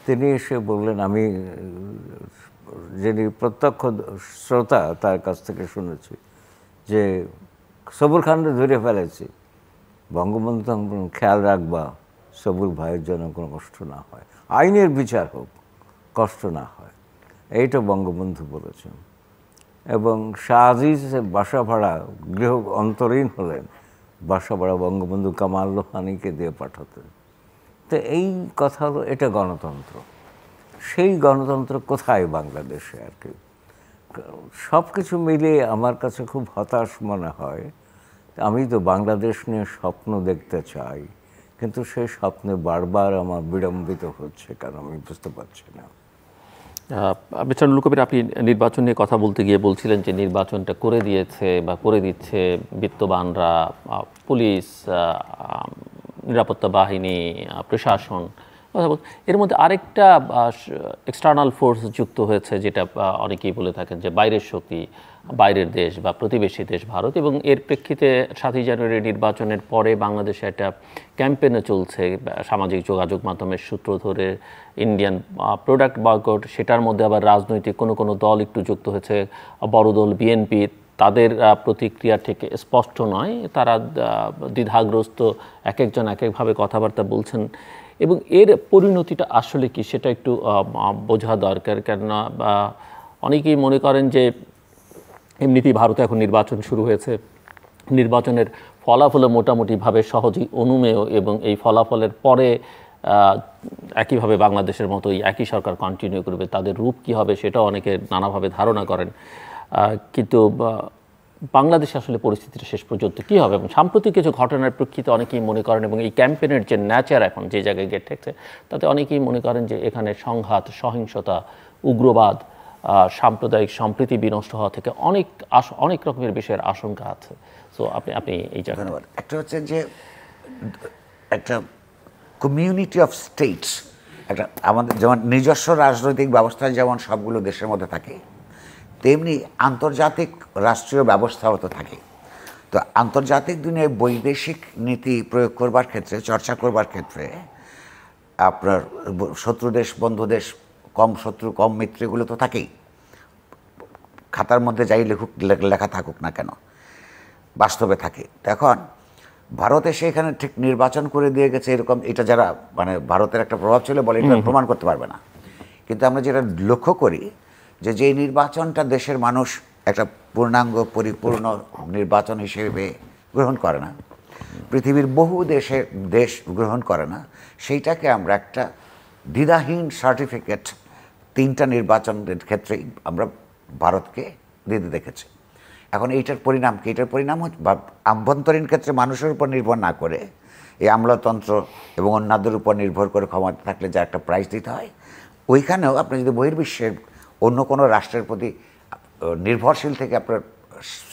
Speaker 2: তিনি এসে বললেন, আমি যিনি প্রত্যক্ষ শ্রোতা তার কাছ থেকে শুনেছি যে সবুর খানকে ধরে ফেলেছি, বঙ্গবন্ধু তখন খেয়াল রাখবা সবুর ভাইয়ের জন্য কোনো কষ্ট না হয়, আইনের বিচার হোক, কষ্ট না হয়, এইটা বঙ্গবন্ধু বলেছেন। এবং শাহ আজিজ বাসা ভাড়া গৃহ অন্তরীণ হলেন, বাসা ভাড়া বঙ্গবন্ধু কামাল লোহানীকে দিয়ে পাঠাতেন। তো এই কথা হলো, এটা গণতন্ত্র। সেই গণতন্ত্র কোথায় বাংলাদেশে আর কি? সব কিছু মিলিয়ে আমার কাছে খুব হতাশ মনে হয়। আমি তো বাংলাদেশ নিয়ে স্বপ্ন দেখতে চাই, কিন্তু সেই স্বপ্নে বারবার আমার বিড়ম্বিত হচ্ছে, কারণ আমি বুঝতে পারছি না।
Speaker 1: মিস্টার কবির, আপনি নির্বাচন নিয়ে কথা বলতে গিয়ে বলছিলেন যে নির্বাচনটা করে দিয়েছে বা করে দিচ্ছে বিত্তবানরা, পুলিশ, নিরাপত্তা বাহিনী, প্রশাসন। এর মধ্যে আরেকটা এক্সটার্নাল ফোর্স যুক্ত হয়েছে, যেটা অনেকেই বলে থাকেন যে বাইরের শক্তি, বাইরের দেশ বা প্রতিবেশী দেশ ভারত। এবং এর প্রেক্ষিতে 7ই জানুয়ারি নির্বাচনের পরে বাংলাদেশে একটা ক্যাম্পেইনে চলছে, সামাজিক যোগাযোগ মাধ্যমের সূত্র ধরে, ইন্ডিয়ান প্রোডাক্ট বয়কট। সেটার মধ্যে আবার রাজনৈতিক কোনো দল একটু যুক্ত হয়েছে, বড় দল বিএনপি। তাদের প্রতিক্রিয়া ঠিক স্পষ্ট নয়, তারা দ্বিধাগ্রস্ত, এক একজন এক একভাবে কথাবার্তা বলছেন। এবং এর পরিণতিটা আসলে কি, সেটা একটু বোঝা দরকার। কেননা অনেকেই মনে করেন যে এমনিতেই ভারতে এখন নির্বাচন শুরু হয়েছে, নির্বাচনের ফলাফলে মোটামুটিভাবে সহজেই অনুমেয়, এবং এই ফলাফলের পরে একইভাবে বাংলাদেশের মতো একই সরকার কন্টিনিউ করবে। তাদের রূপ কী হবে সেটাও অনেকে নানাভাবে ধারণা করেন। কিন্তু বাংলাদেশে আসলে পরিস্থিতিটা শেষ পর্যন্ত কী হবে, এবং সাম্প্রতিক কিছু ঘটনার প্রেক্ষিতে অনেকেই মনে করেন, এবং এই ক্যাম্পেইনের যে ন্যাচার এখন যে জায়গায় গিয়ে ঠেকছে, তাতে অনেকেই মনে করেন যে এখানে সংঘাত, সহিংসতা, উগ্রবাদ, সাম্প্রদায়িক সম্প্রীতি বিনষ্ট হওয়া থেকে অনেক রকমের বিষয়ের আশঙ্কা আছে। সো আপনি এই জায়গায়,
Speaker 3: ধন্যবাদ। একটা হচ্ছে যে একটা কমিউনিটি অফ স্টেটস, একটা আমাদের যেমন নিজস্ব রাজনৈতিক ব্যবস্থা যেমন সবগুলো দেশের মধ্যে থাকে, তেমনি আন্তর্জাতিক রাষ্ট্রীয় ব্যবস্থাও তো থাকে। তো আন্তর্জাতিক দুনিয়ায় বৈদেশিক নীতি প্রয়োগ করবার ক্ষেত্রে, চর্চা করবার ক্ষেত্রে আপনার শত্রু দেশ, বন্ধু দেশ, কম শত্রু কম মিত্র এগুলো তো থাকেই, খাতার মধ্যে যাই লেখা থাকুক না কেন, বাস্তবে থাকে। এখন ভারত এসে এখানে ঠিক নির্বাচন করে দিয়ে গেছে এরকম, এটা যারা মানে ভারতের একটা প্রভাব ছিল বলে এটা প্রমাণ করতে পারবে না। কিন্তু আমরা যেটা লক্ষ্য করি যে যেই নির্বাচনটা দেশের মানুষ একটা পূর্ণাঙ্গ পরিপূর্ণ নির্বাচন হিসেবে গ্রহণ করে না, পৃথিবীর বহু দেশ গ্রহণ করে না, সেইটাকে আমরা একটা দ্বিধাহীন সার্টিফিকেট 3টা নির্বাচনের ক্ষেত্রেই আমরা ভারতকে দিতে দেখেছি। এখন এইটার পরিণাম কি? এইটার পরিণাম হচ্ছে আভ্যন্তরীণ ক্ষেত্রে মানুষের উপর নির্ভর না করে এই আমলাতন্ত্র এবং অন্যদের উপর নির্ভর করে ক্ষমতা থাকলে যা একটা প্রাইজ দিতে হয়, ওইখানেও আপনি যদি বহির্বিশ্বের অন্য কোনো রাষ্ট্রের প্রতি নির্ভরশীল থেকে আপনার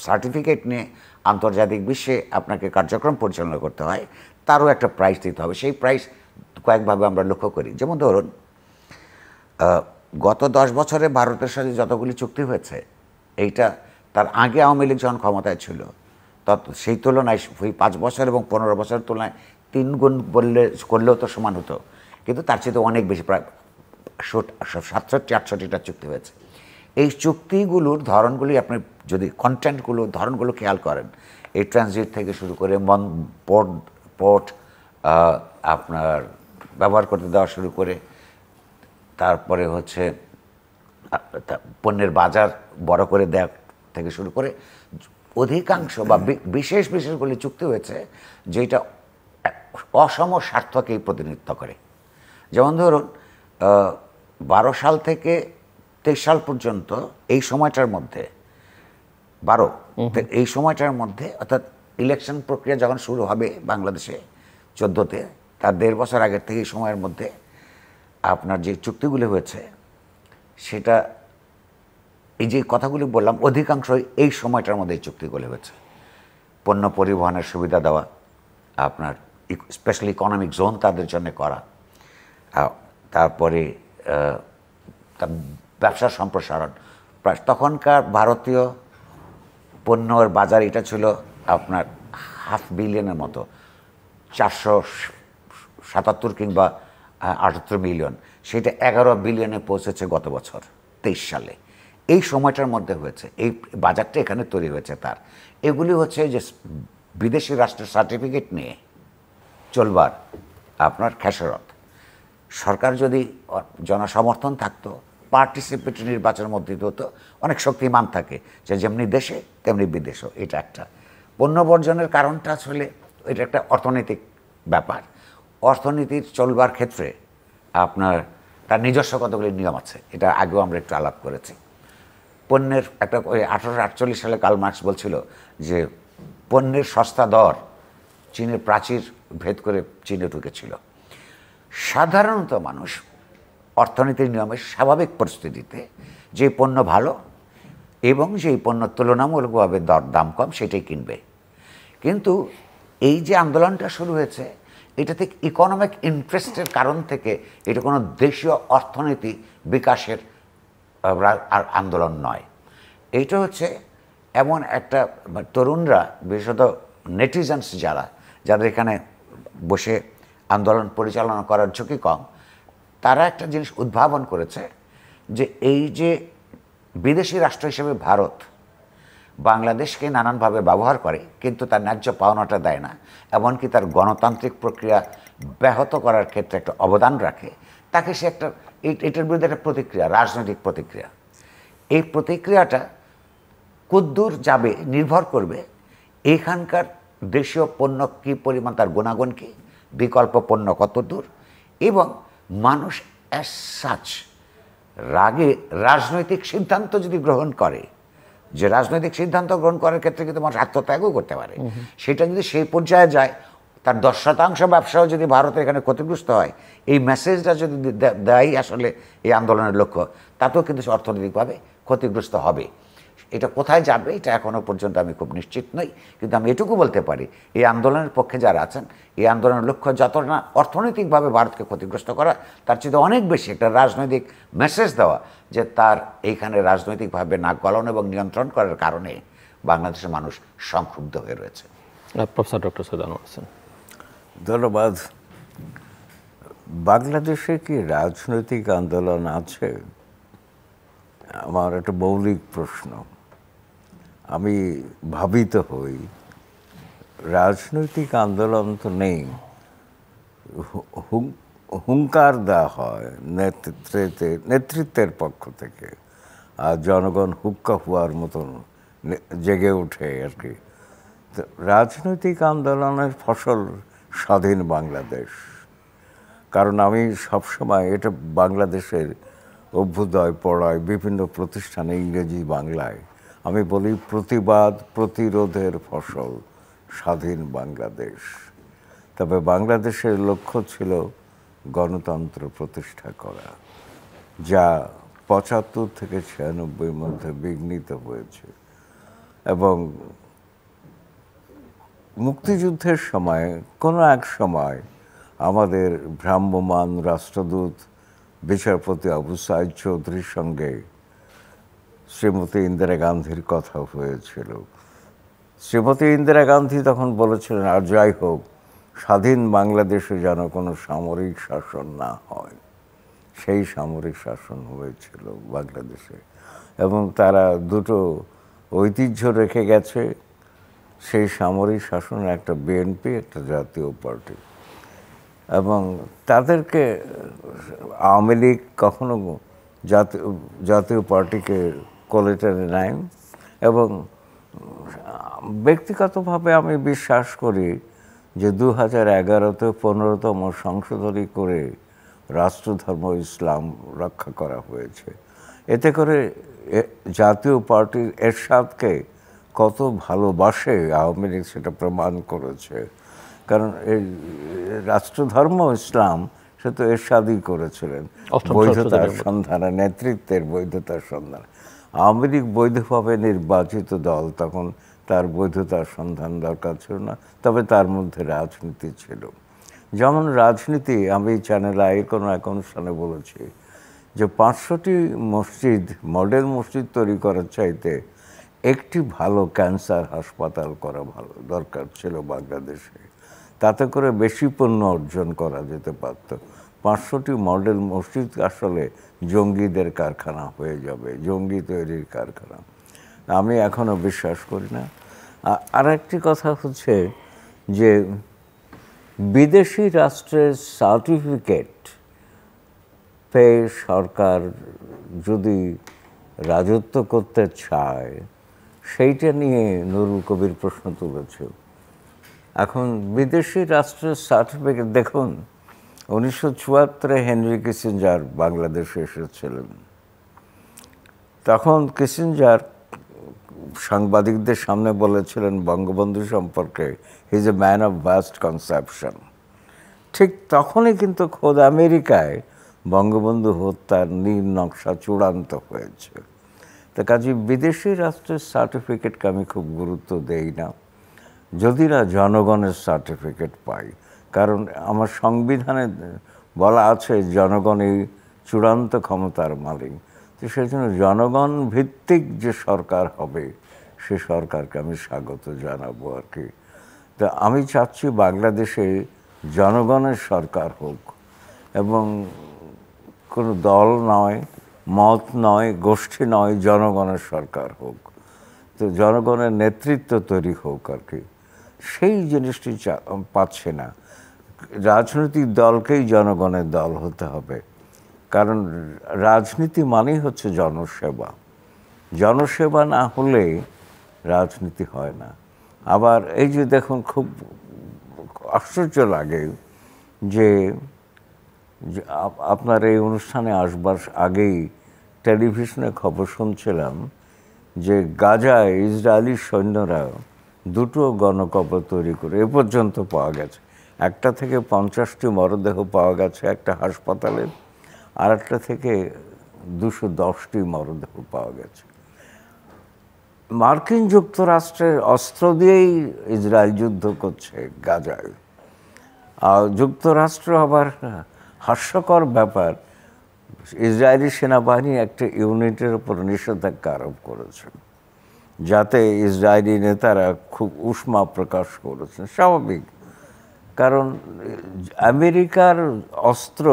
Speaker 3: সার্টিফিকেট নিয়ে আন্তর্জাতিক বিশ্বে আপনাকে কার্যক্রম পরিচালনা করতে হয়, তারও একটা প্রাইজ দিতে হবে। সেই প্রাইজ কয়েকভাবে আমরা লক্ষ্য করি। যেমন ধরুন, গত 10 বছরে ভারতের সাথে যতগুলি চুক্তি হয়েছে, এইটা তার আগে আওয়ামী লীগ যখন ক্ষমতায় ছিল সেই তুলনায় ওই 5 বছর এবং 15 বছরের তুলনায় 3 গুণ করলেও তো সমান হতো, কিন্তু তার চেয়ে তো অনেক বেশি, প্রায় 67-68টা চুক্তি হয়েছে। এই চুক্তিগুলোর ধরনগুলি আপনি যদি কন্টেন্টগুলো ধরনগুলো খেয়াল করেন, এই ট্রানজিট থেকে শুরু করে পোর্ট আপনার ব্যবহার করতে দেওয়া শুরু করে, তারপরে হচ্ছে পণ্যের বাজার বড় করে দেওয়া থেকে শুরু করে অধিকাংশ বা বিশেষ বিশেষগুলি চুক্তি হয়েছে যেটা অসম স্বার্থকেই প্রতিনিধিত্ব করে। যেমন ধরুন 12 সাল থেকে 23 সাল পর্যন্ত এই সময়টার মধ্যে এই সময়টার মধ্যে অর্থাৎ ইলেকশন প্রক্রিয়া যখন শুরু হবে বাংলাদেশে 14তে, তার 1.5 বছর আগের থেকে এই সময়ের মধ্যে আপনার যে চুক্তিগুলি হয়েছে সেটা এই যে কথাগুলি বললাম অধিকাংশই এই সময়টার মধ্যে এই চুক্তিগুলি হয়েছে। পণ্য পরিবহনের সুবিধা দেওয়া, আপনার স্পেশাল ইকোনমিক জোন তাদের জন্য করা, তারপরে ব্যবসার সম্প্রসারণ। তখনকার ভারতীয় পণ্যর বাজার এটা ছিল আপনার 500 বিলিয়নের মতো, 477 কিংবা 78 মিলিয়ন, সেটা 11 বিলিয়নে পৌঁছেছে গত বছর 23 সালে। এই সময়টার মধ্যে হয়েছে, এই বাজারটা এখানে তৈরি হয়েছে। তার এগুলি হচ্ছে যে বিদেশি রাষ্ট্রের সার্টিফিকেট নিয়ে চলবার আপনার খেসারত। সরকার যদি জনসমর্থন থাকতো, পার্টিসিপেটরি নির্বাচনের মধ্যে হতো, অনেক শক্তিমান থাকে, যে যেমনি দেশে তেমনি বিদেশেও। এটা একটা পণ্য বর্জনের কারণটা আসলে এটা একটা অর্থনৈতিক ব্যাপার। অর্থনীতির চলবার ক্ষেত্রে আপনার তার নিজস্ব কতগুলি নিয়ম আছে, এটা আগেও আমরা একটু আলাপ করেছি। পণ্যের একটা ওই 1848 সালে কার্ল মার্কস বলছিল যে পণ্যের সস্তা দর চীনের প্রাচীর ভেদ করে চীনে ঢুকেছিল। সাধারণত মানুষ অর্থনীতির নিয়মের স্বাভাবিক পরিস্থিতিতে যে পণ্য ভালো এবং যেই পণ্য তুলনামূলকভাবে দাম কম সেটাই কিনবে। কিন্তু এই যে আন্দোলনটা শুরু হয়েছে এটা থেকে ইকোনমিক ইন্টারেস্টের কারণ থেকে এটা কোনো দেশীয় অর্থনীতি বিকাশের আন্দোলন নয়। এইটা হচ্ছে এমন একটা তরুণরা, বিশেষত নেটিজেন্স যাদের এখানে বসে আন্দোলন পরিচালনা করার ঝুঁকি কম, তারা একটা জিনিস উদ্ভাবন করেছে যে এই যে বিদেশি রাষ্ট্র হিসেবে ভারত বাংলাদেশকে নানানভাবে ব্যবহার করে কিন্তু তার ন্যায্য পাওনাটা দেয় না, এমনকি তার গণতান্ত্রিক প্রক্রিয়া ব্যাহত করার ক্ষেত্রে একটা অবদান রাখে, তাকে সে একটা এটার বিরুদ্ধে একটা প্রতিক্রিয়া, রাজনৈতিক প্রতিক্রিয়া। এই প্রতিক্রিয়াটা কদ্দূর যাবে নির্ভর করবে এখানকার দেশীয় পণ্য কী পরিমাণ, তার গুণাগুণ কী, বিকল্প পণ্য কত দূর, এবং মানুষ অ্যাজ সাচ রাজনৈতিক সিদ্ধান্ত যদি গ্রহণ করে, যে রাজনৈতিক সিদ্ধান্ত গ্রহণ করার ক্ষেত্রে কিন্তু মানুষ আত্মত্যাগও করতে পারে, সেটা যদি সেই পর্যায়ে যায়, তার 10% ব্যবসাও যদি ভারতে এখানে ক্ষতিগ্রস্ত হয়, এই মেসেজটা যদি দেয় আসলে এই আন্দোলনের লক্ষ্য, তাতেও কিন্তু অর্থনৈতিকভাবে ক্ষতিগ্রস্ত হবে। এটা কোথায় যাবে এটা এখনও পর্যন্ত আমি খুব নিশ্চিত নই, কিন্তু আমি এটুকু বলতে পারি এই আন্দোলনের পক্ষে যারা আছেন, এই আন্দোলনের লক্ষ্য যত না অর্থনৈতিকভাবে ভারতকে ক্ষতিগ্রস্ত করা, তার চেয়ে অনেক বেশি একটা রাজনৈতিক মেসেজ দেওয়া যে তার এইখানে রাজনৈতিকভাবে নাক গলানো এবং নিয়ন্ত্রণ করার কারণে বাংলাদেশের মানুষ সংক্ষুব্ধ হয়ে রয়েছে।
Speaker 1: Professor doctor Syed Anwar Hossain.
Speaker 2: ধন্যবাদ। বাংলাদেশে কি রাজনৈতিক আন্দোলন আছে? আমার একটা মৌলিক প্রশ্ন। আমি ভাবিত হই, রাজনৈতিক আন্দোলন তো নেই, হুঙ্কার দেওয়া হয় নেতৃত্বের পক্ষ থেকে, আর জনগণ হুক্কা হওয়ার মতন জেগে ওঠে আর কি। রাজনৈতিক আন্দোলনের ফসল স্বাধীন বাংলাদেশ। কারণ আমি সবসময় এটা বাংলাদেশের অভ্যুদয় পড়ায় বিভিন্ন প্রতিষ্ঠানে ইংরেজি বাংলায় আমি বলি, প্রতিবাদ প্রতিরোধের ফসল স্বাধীন বাংলাদেশ। তবে বাংলাদেশের লক্ষ্য ছিল গণতন্ত্র প্রতিষ্ঠা করা, যা 75 থেকে 96 মধ্যে বিঘ্নিত হয়েছে। এবং মুক্তিযুদ্ধের সময় কোনো এক সময় আমাদের ভ্রাম্যমাণ রাষ্ট্রদূত বিচারপতি আবু সাইদ চৌধুরীর সঙ্গে শ্রীমতী ইন্দিরা গান্ধীর কথা হয়েছিল। শ্রীমতী ইন্দিরা গান্ধী তখন বলেছিলেন, আর যাই হোক, স্বাধীন বাংলাদেশে যেন কোনো সামরিক শাসন না হয়। সেই সামরিক শাসন হয়েছিল বাংলাদেশে, এবং তারা দুটো ঐতিহ্য রেখে গেছে। সেই সামরিক শাসনের একটা বিএনপি, একটা জাতীয় পার্টি, এবং তাদেরকে আওয়ামী লীগ কখনো জাতীয় পার্টিকে কোলে টেনে নেয়। এবং ব্যক্তিগতভাবে আমি বিশ্বাস করি যে 2011-তে 15তম সংশোধনী করে রাষ্ট্রধর্ম ইসলাম রক্ষা করা হয়েছে। এতে করে জাতীয় পার্টির এরশাদকে কত ভালোবাসে আওয়ামী লীগ সেটা প্রমাণ করেছে। কারণ এই রাষ্ট্রধর্ম ইসলাম সে তো এরশাদই করেছিলেন বৈধতার সন্ধানে, নেতৃত্বের বৈধতার সন্ধানে। আওয়ামী লীগ বৈধভাবে নির্বাচিত দল, তখন তার বৈধতার সন্ধান দরকার ছিল না, তবে তার মধ্যে রাজনীতি ছিল। যেমন রাজনীতি, আমি চ্যানেল আইয়ের কোনো এক অনুষ্ঠানে বলেছি যে 500টি মসজিদ, মডেল মসজিদ তৈরি করার চাইতে একটি ভালো ক্যান্সার হাসপাতাল করা ভালো দরকার ছিল বাংলাদেশে। তাতে করে বেশি পণ্য অর্জন করা যেতে পারত। 500টি মডেল মসজিদ আসলে জঙ্গিদের কারখানা হয়ে যাবে, জঙ্গি তৈরির কারখানা। আমি এখনও বিশ্বাস করি না। আর একটি কথা হচ্ছে যে বিদেশি রাষ্ট্রের সার্টিফিকেট পেয়ে সরকার যদি রাজত্ব করতে চায়, সেইটা নিয়ে নুরুল কবির প্রশ্ন তুলেছে। এখন বিদেশি রাষ্ট্রের সার্টিফিকেট দেখুন, 1974-এ হেনরি কিসিঞ্জার বাংলাদেশে এসেছিলেন। তখন কিসিঞ্জার সাংবাদিকদের সামনে বলেছিলেন বঙ্গবন্ধু সম্পর্কে, he is a man of vast conception. ঠিক তখনই কিন্তু খোদ আমেরিকায় বঙ্গবন্ধু হত্যার নীল নকশা চূড়ান্ত হয়েছে। তো কাজে বিদেশি রাষ্ট্রের সার্টিফিকেটকে আমি খুব গুরুত্ব দেই না, যদি না জনগণের সার্টিফিকেট পাই। কারণ আমার সংবিধানে বলা আছে জনগণই চূড়ান্ত ক্ষমতার মালিক। তো সেই জন্য জনগণ ভিত্তিক যে সরকার হবে সে সরকারকে আমি স্বাগত জানাবো আর কি। তো আমি চাচ্ছি বাংলাদেশে জনগণের সরকার হোক, এবং কোনো দল নয়, মত নয়, গোষ্ঠী নয়, জনগণের সরকার হোক। তো জনগণের নেতৃত্ব তৈরি হোক আর কি। সেই জিনিসটি পাচ্ছে না। রাজনৈতিক দলকেই জনগণের দল হতে হবে, কারণ রাজনীতি মানেই হচ্ছে জনসেবা। জনসেবা না হলে রাজনীতি হয় না। আবার এই যে দেখুন, খুব আশ্চর্য লাগে যে আপনার এই অনুষ্ঠানে আসবার আগেই টেলিভিশনে খবর শুনছিলাম যে গাজায় ইসরায়েলি সৈন্যরা 2টো গণকবর তৈরি করে এ পর্যন্ত পাওয়া গেছে। একটা থেকে 50টি মরদেহ পাওয়া গেছে একটা হাসপাতালে, আর একটা থেকে 210টি মরদেহ পাওয়া গেছে। মার্কিন যুক্তরাষ্ট্রের অস্ত্র দিয়েই ইসরায়েল যুদ্ধ করছে গাজায়। আর যুক্তরাষ্ট্র আবার হাস্যকর ব্যাপার, ইসরায়েলি সেনাবাহিনী একটা ইউনিটের উপর নিষেধাজ্ঞা আরোপ করেছে, যাতে ইসরায়েলি নেতারা খুব উষ্মা প্রকাশ করেছেন। স্বাভাবিক, কারণ আমেরিকার অস্ত্র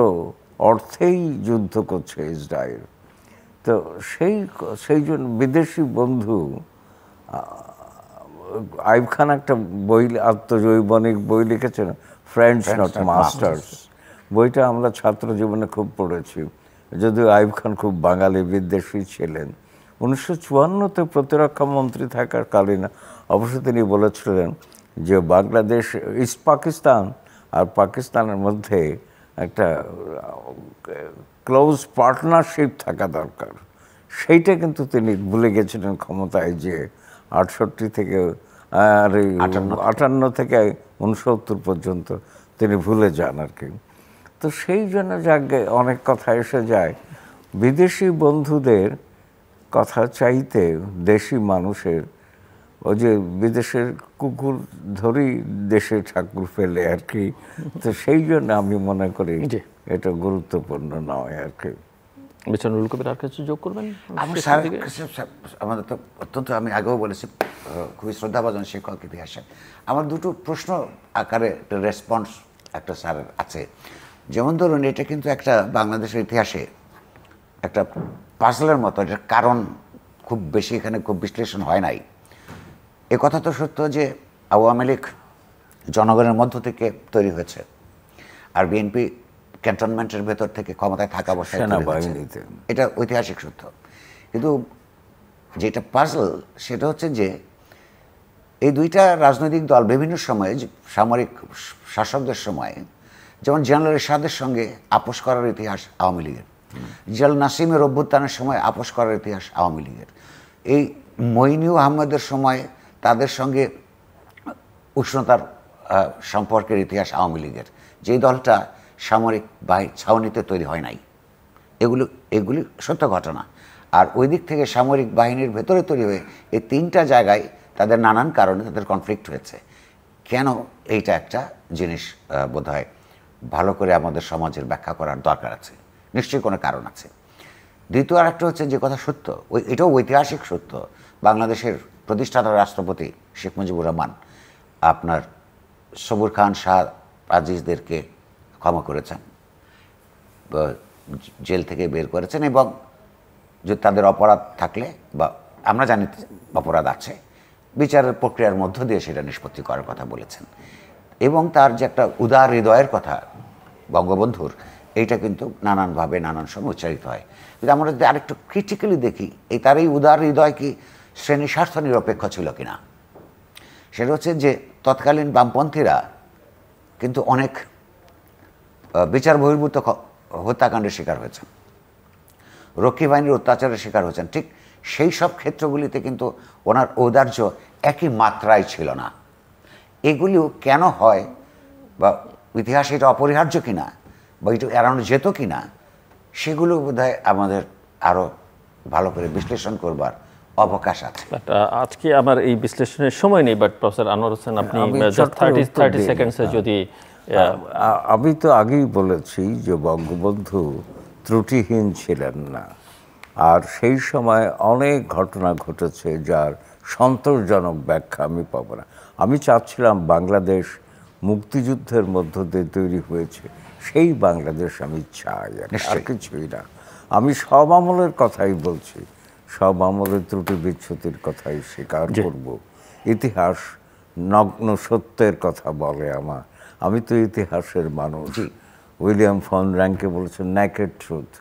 Speaker 2: অর্থেই যুদ্ধ করছে ইসরায়েল। তো সেই জন্য বিদেশি বন্ধু আইব খান একটা বই, আত্মজৈবনিক বই লিখেছেন, ফ্রেন্ডস নট মাস্টার্স। বইটা আমরা ছাত্র জীবনে খুব পড়েছি, যদিও আইব খান খুব বাঙালি বিদ্বেষী ছিলেন। 1954-তে প্রতিরক্ষা মন্ত্রী থাকাকালীন অবশ্য তিনি বলেছিলেন যে বাংলাদেশ, ইস্ট পাকিস্তান আর পাকিস্তানের মধ্যে একটা ক্লোজ পার্টনারশিপ থাকা দরকার। সেইটা কিন্তু তিনি ভুলে গেছিলেন ক্ষমতায় যে 68 থেকে 58 থেকে 69 পর্যন্ত তিনি ভুলে যান আর কি। তো সেই জন্য যাকে অনেক কথা এসে যায়, বিদেশি বন্ধুদের কথা চাইতে দেশি মানুষের, ওই যে বিদেশের কুকুর ধরি দেশে ঠাকুর ফেলে আর কি। তো সেই জন্য আমি মনে করি এটা গুরুত্বপূর্ণ নয় আর কি।
Speaker 1: নুরুল কবির আর কিছু যোগ করবেন?
Speaker 3: আমাদের তো অত্যন্ত, আমি আগেও বলেছি, খুবই শ্রদ্ধাভাজন শিক্ষক ইতিহাসে। আমার 2টো প্রশ্ন আকারে রেসপন্স একটা স্যারের আছে। যেমন ধরুন, এটা কিন্তু একটা বাংলাদেশের ইতিহাসে একটা পাজলের মতো, এটার কারণ খুব বেশি এখানে খুব বিশ্লেষণ হয় নাই। এ কথা তো সত্য যে আওয়ামী লীগ জনগণের মধ্য থেকে তৈরি হয়েছে, আর বিএনপি ক্যান্টনমেন্টের ভেতর থেকে ক্ষমতায় থাকা অবস্থায় তৈরি হয়েছে।
Speaker 2: সেনাবাহিনীতে।
Speaker 3: এটা ঐতিহাসিক সত্য। কিন্তু যেটা পাজল সেটা হচ্ছে যে এই দুইটা রাজনৈতিক দল বিভিন্ন সময়ে সামরিক শাসকদের সময়ে, যেমন জেনারেল এরশাদের সঙ্গে আপোষ করার ইতিহাস আওয়ামী লীগের, জেনারেল নাসিমের অভ্যুত্থানের সময় আপোষ করার ইতিহাস আওয়ামী লীগের, এই মঈনু আহমেদের সময় তাদের সঙ্গে উষ্ণতার সম্পর্কের ইতিহাস আওয়ামী লীগের, যেই দলটা সামরিক ছাউনিতে তৈরি হয় নাই। এগুলি সত্য ঘটনা। আর ওই দিক থেকে সামরিক বাহিনীর ভেতরে তৈরি হয়ে এই তিনটা জায়গায় তাদের নানান কারণে তাদের কনফ্লিক্ট হয়েছে। কেন, এইটা একটা জিনিস বোধহয় ভালো করে আমাদের সমাজের ব্যাখ্যা করার দরকার আছে। নিশ্চয়ই কোনো কারণ আছে। দ্বিতীয় আর একটা হচ্ছে যে কথা সত্য, এটাও ঐতিহাসিক সত্য, বাংলাদেশের প্রতিষ্ঠাতা রাষ্ট্রপতি শেখ মুজিবুর রহমান আপনার সবুর খান, শাহ আজিজদেরকে ক্ষমা করেছেন, জেল থেকে বের করেছেন, এবং যদি তাদের অপরাধ থাকলে, বা আমরা জানি অপরাধ আছে, বিচারের প্রক্রিয়ার মধ্য দিয়ে সেটা নিষ্পত্তি করার কথা বলেছেন। এবং তার যে একটা উদার হৃদয়ের কথা বঙ্গবন্ধুর, এইটা কিন্তু নানানভাবে নানান সময় উচ্চারিত হয়। কিন্তু আমরা যদি আরেকটু ক্রিটিক্যালি দেখি, তার এই উদার হৃদয় কি শ্রেণী স্বার্থ নিরপেক্ষ ছিল কিনা, সেটা হচ্ছে যে তৎকালীন বামপন্থীরা কিন্তু অনেক বিচার বহির্ভূত হত্যাকাণ্ডের শিকার হয়েছেন, রক্ষী বাহিনীর অত্যাচারের শিকার হয়েছেন। ঠিক সেই সব ক্ষেত্রগুলিতে কিন্তু ওনার ঔদার্য একই মাত্রায় ছিল না। এগুলিও কেন হয়, বা ইতিহাসে এটা অপরিহার্য কিনা, বা এটা এড়ানো যেত কিনা, সেগুলো বোধহয় আমাদের আরও ভালো করে বিশ্লেষণ করবার অবকাশ আছে।
Speaker 1: আজকে আমার এই বিশ্লেষণের সময় নেই, বাট প্রফেসর আনোয়ার হোসেন, আপনি 30 সেকেন্ডসে যদি।
Speaker 2: আমি তো আগেই বলেছি যে বঙ্গবন্ধু ত্রুটিহীন ছিলেন না, আর সেই সময় অনেক ঘটনা ঘটেছে যার সন্তোষজনক ব্যাখ্যা আমি পাবো না। আমি চাচ্ছিলাম বাংলাদেশ মুক্তিযুদ্ধের মধ্য দিয়ে তৈরি হয়েছে, সেই বাংলাদেশ আমি চাই, আর কিছুই না। আমি সব আমলের কথাই বলছি, সব আমলের ত্রুটি বিচ্ছুতির কথাই স্বীকার করব। ইতিহাস নগ্ন সত্যের কথা বলে আমার, আমি তো ইতিহাসের মানুষ। উইলিয়াম ফন র্যাঙ্কে বলেছেন নেকেড ট্রুথ,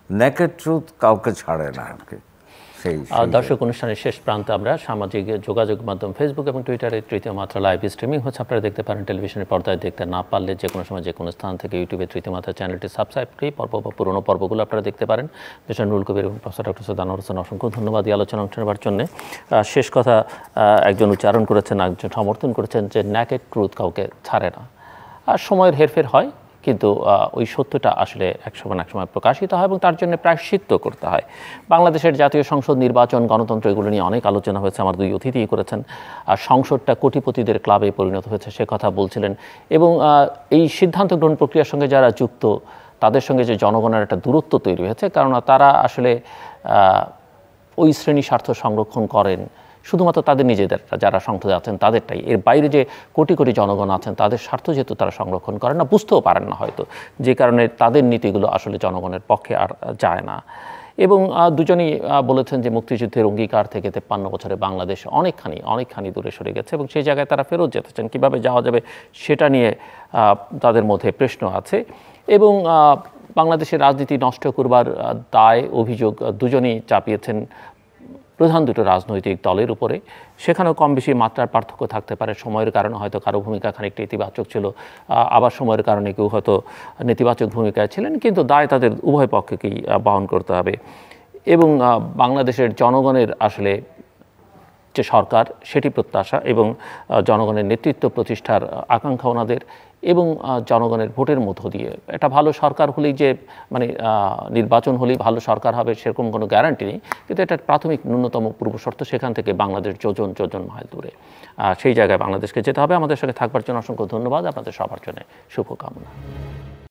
Speaker 2: নেকেড ট্রুথ কাউকে ছাড়ে না।
Speaker 1: দর্শক, অনুষ্ঠানের শেষ প্রান্তে আমরা সামাজিক যোগাযোগ মাধ্যম ফেসবুক এবং টুইটারে তৃতীয় মাত্রা লাইভ স্ট্রিমিং হচ্ছে, আপনারা দেখতে পারেন। টেলিভিশনের পর্দায় দেখতে না পারলে যে কোনো সময় যে কোনো স্থান থেকে ইউটিউবে তৃতীয় মাত্রা চ্যানেলটি সাবস্ক্রাইব করে পুরোনো পর্বগুলো আপনারা দেখতে পারেন। মিস্টার নুরুল কবির এবং প্রফেসর ডক্টর সৈয়দ আনোয়ার হোসেন, অসংখ্য ধন্যবাদ এই আলোচনা অংশ নেওয়ার জন্য। শেষ কথা একজন উচ্চারণ করেছেন, একজন সমর্থন করেছেন যে নেকেড ট্রুথ কাউকে ছাড়ে না। আর সময়ের হেরফের হয়, কিন্তু ওই সত্যটা আসলে একসময় প্রকাশিত হয় এবং তার জন্য প্রায়শ্চিত্ত করতে হয়। বাংলাদেশের জাতীয় সংসদ নির্বাচন, গণতন্ত্র, এগুলো নিয়ে অনেক আলোচনা হয়েছে, আমার দুই অতিথি করেছেন। আর সংসদটা কোটিপতিদের ক্লাবে পরিণত হয়েছে, সে কথা বলছিলেন। এবং এই সিদ্ধান্ত গ্রহণ প্রক্রিয়ার সঙ্গে যারা যুক্ত, তাদের সঙ্গে যে জনগণের একটা দূরত্ব তৈরি হয়েছে, কারণ তারা আসলে ওই শ্রেণী স্বার্থ সংরক্ষণ করেন শুধুমাত্র তাদের নিজেদের, যারা সংসদে আছেন তাদেরটাই। এর বাইরে যে কোটি কোটি জনগণ আছেন, তাদের স্বার্থ যেহেতু তারা সংরক্ষণ করেন না, বুঝতেও পারেন না হয়তো, যে কারণে তাদের নীতিগুলো আসলে জনগণের পক্ষে আর যায় না। এবং দুজনেই বলেছেন যে মুক্তিযুদ্ধের অঙ্গীকার থেকে 53 বছরে বাংলাদেশ অনেকখানি দূরে সরে গেছে এবং সেই জায়গায় তারা ফেরত যেতে চান। কীভাবে যাওয়া যাবে সেটা নিয়ে তাদের মধ্যে প্রশ্ন আছে। এবং বাংলাদেশের রাজনীতি নষ্ট করবার দায়, অভিযোগ দুজনেই চাপিয়েছেন প্রধান দুটো রাজনৈতিক দলের উপরে। সেখানেও কম বেশি মাত্রার পার্থক্য থাকতে পারে। সময়ের কারণে হয়তো কারো ভূমিকা খানিকটা ইতিবাচক ছিল, আবার সময়ের কারণে কেউ হয়তো নেতিবাচক ভূমিকায় ছিলেন, কিন্তু দায় তাদের উভয় পক্ষকেই বহন করতে হবে। এবং বাংলাদেশের জনগণের আসলে যে সরকার, সেটি প্রত্যাশা এবং জনগণের নেতৃত্ব প্রতিষ্ঠার আকাঙ্ক্ষা ওনাদের, এবং জনগণের ভোটের মধ্য দিয়ে একটা ভালো সরকার হলেই যে নির্বাচন হলেই ভালো সরকার হবে সেরকম কোনো গ্যারান্টি নেই, কিন্তু এটা প্রাথমিক ন্যূনতম পূর্বশর্ত। সেখান থেকে বাংলাদেশ যোজন মাইল দূরে, সেই জায়গায় বাংলাদেশকে যেতে হবে। আমাদের সঙ্গে থাকবার জন্য অসংখ্য ধন্যবাদ, আপনাদের সবার জন্য শুভকামনা।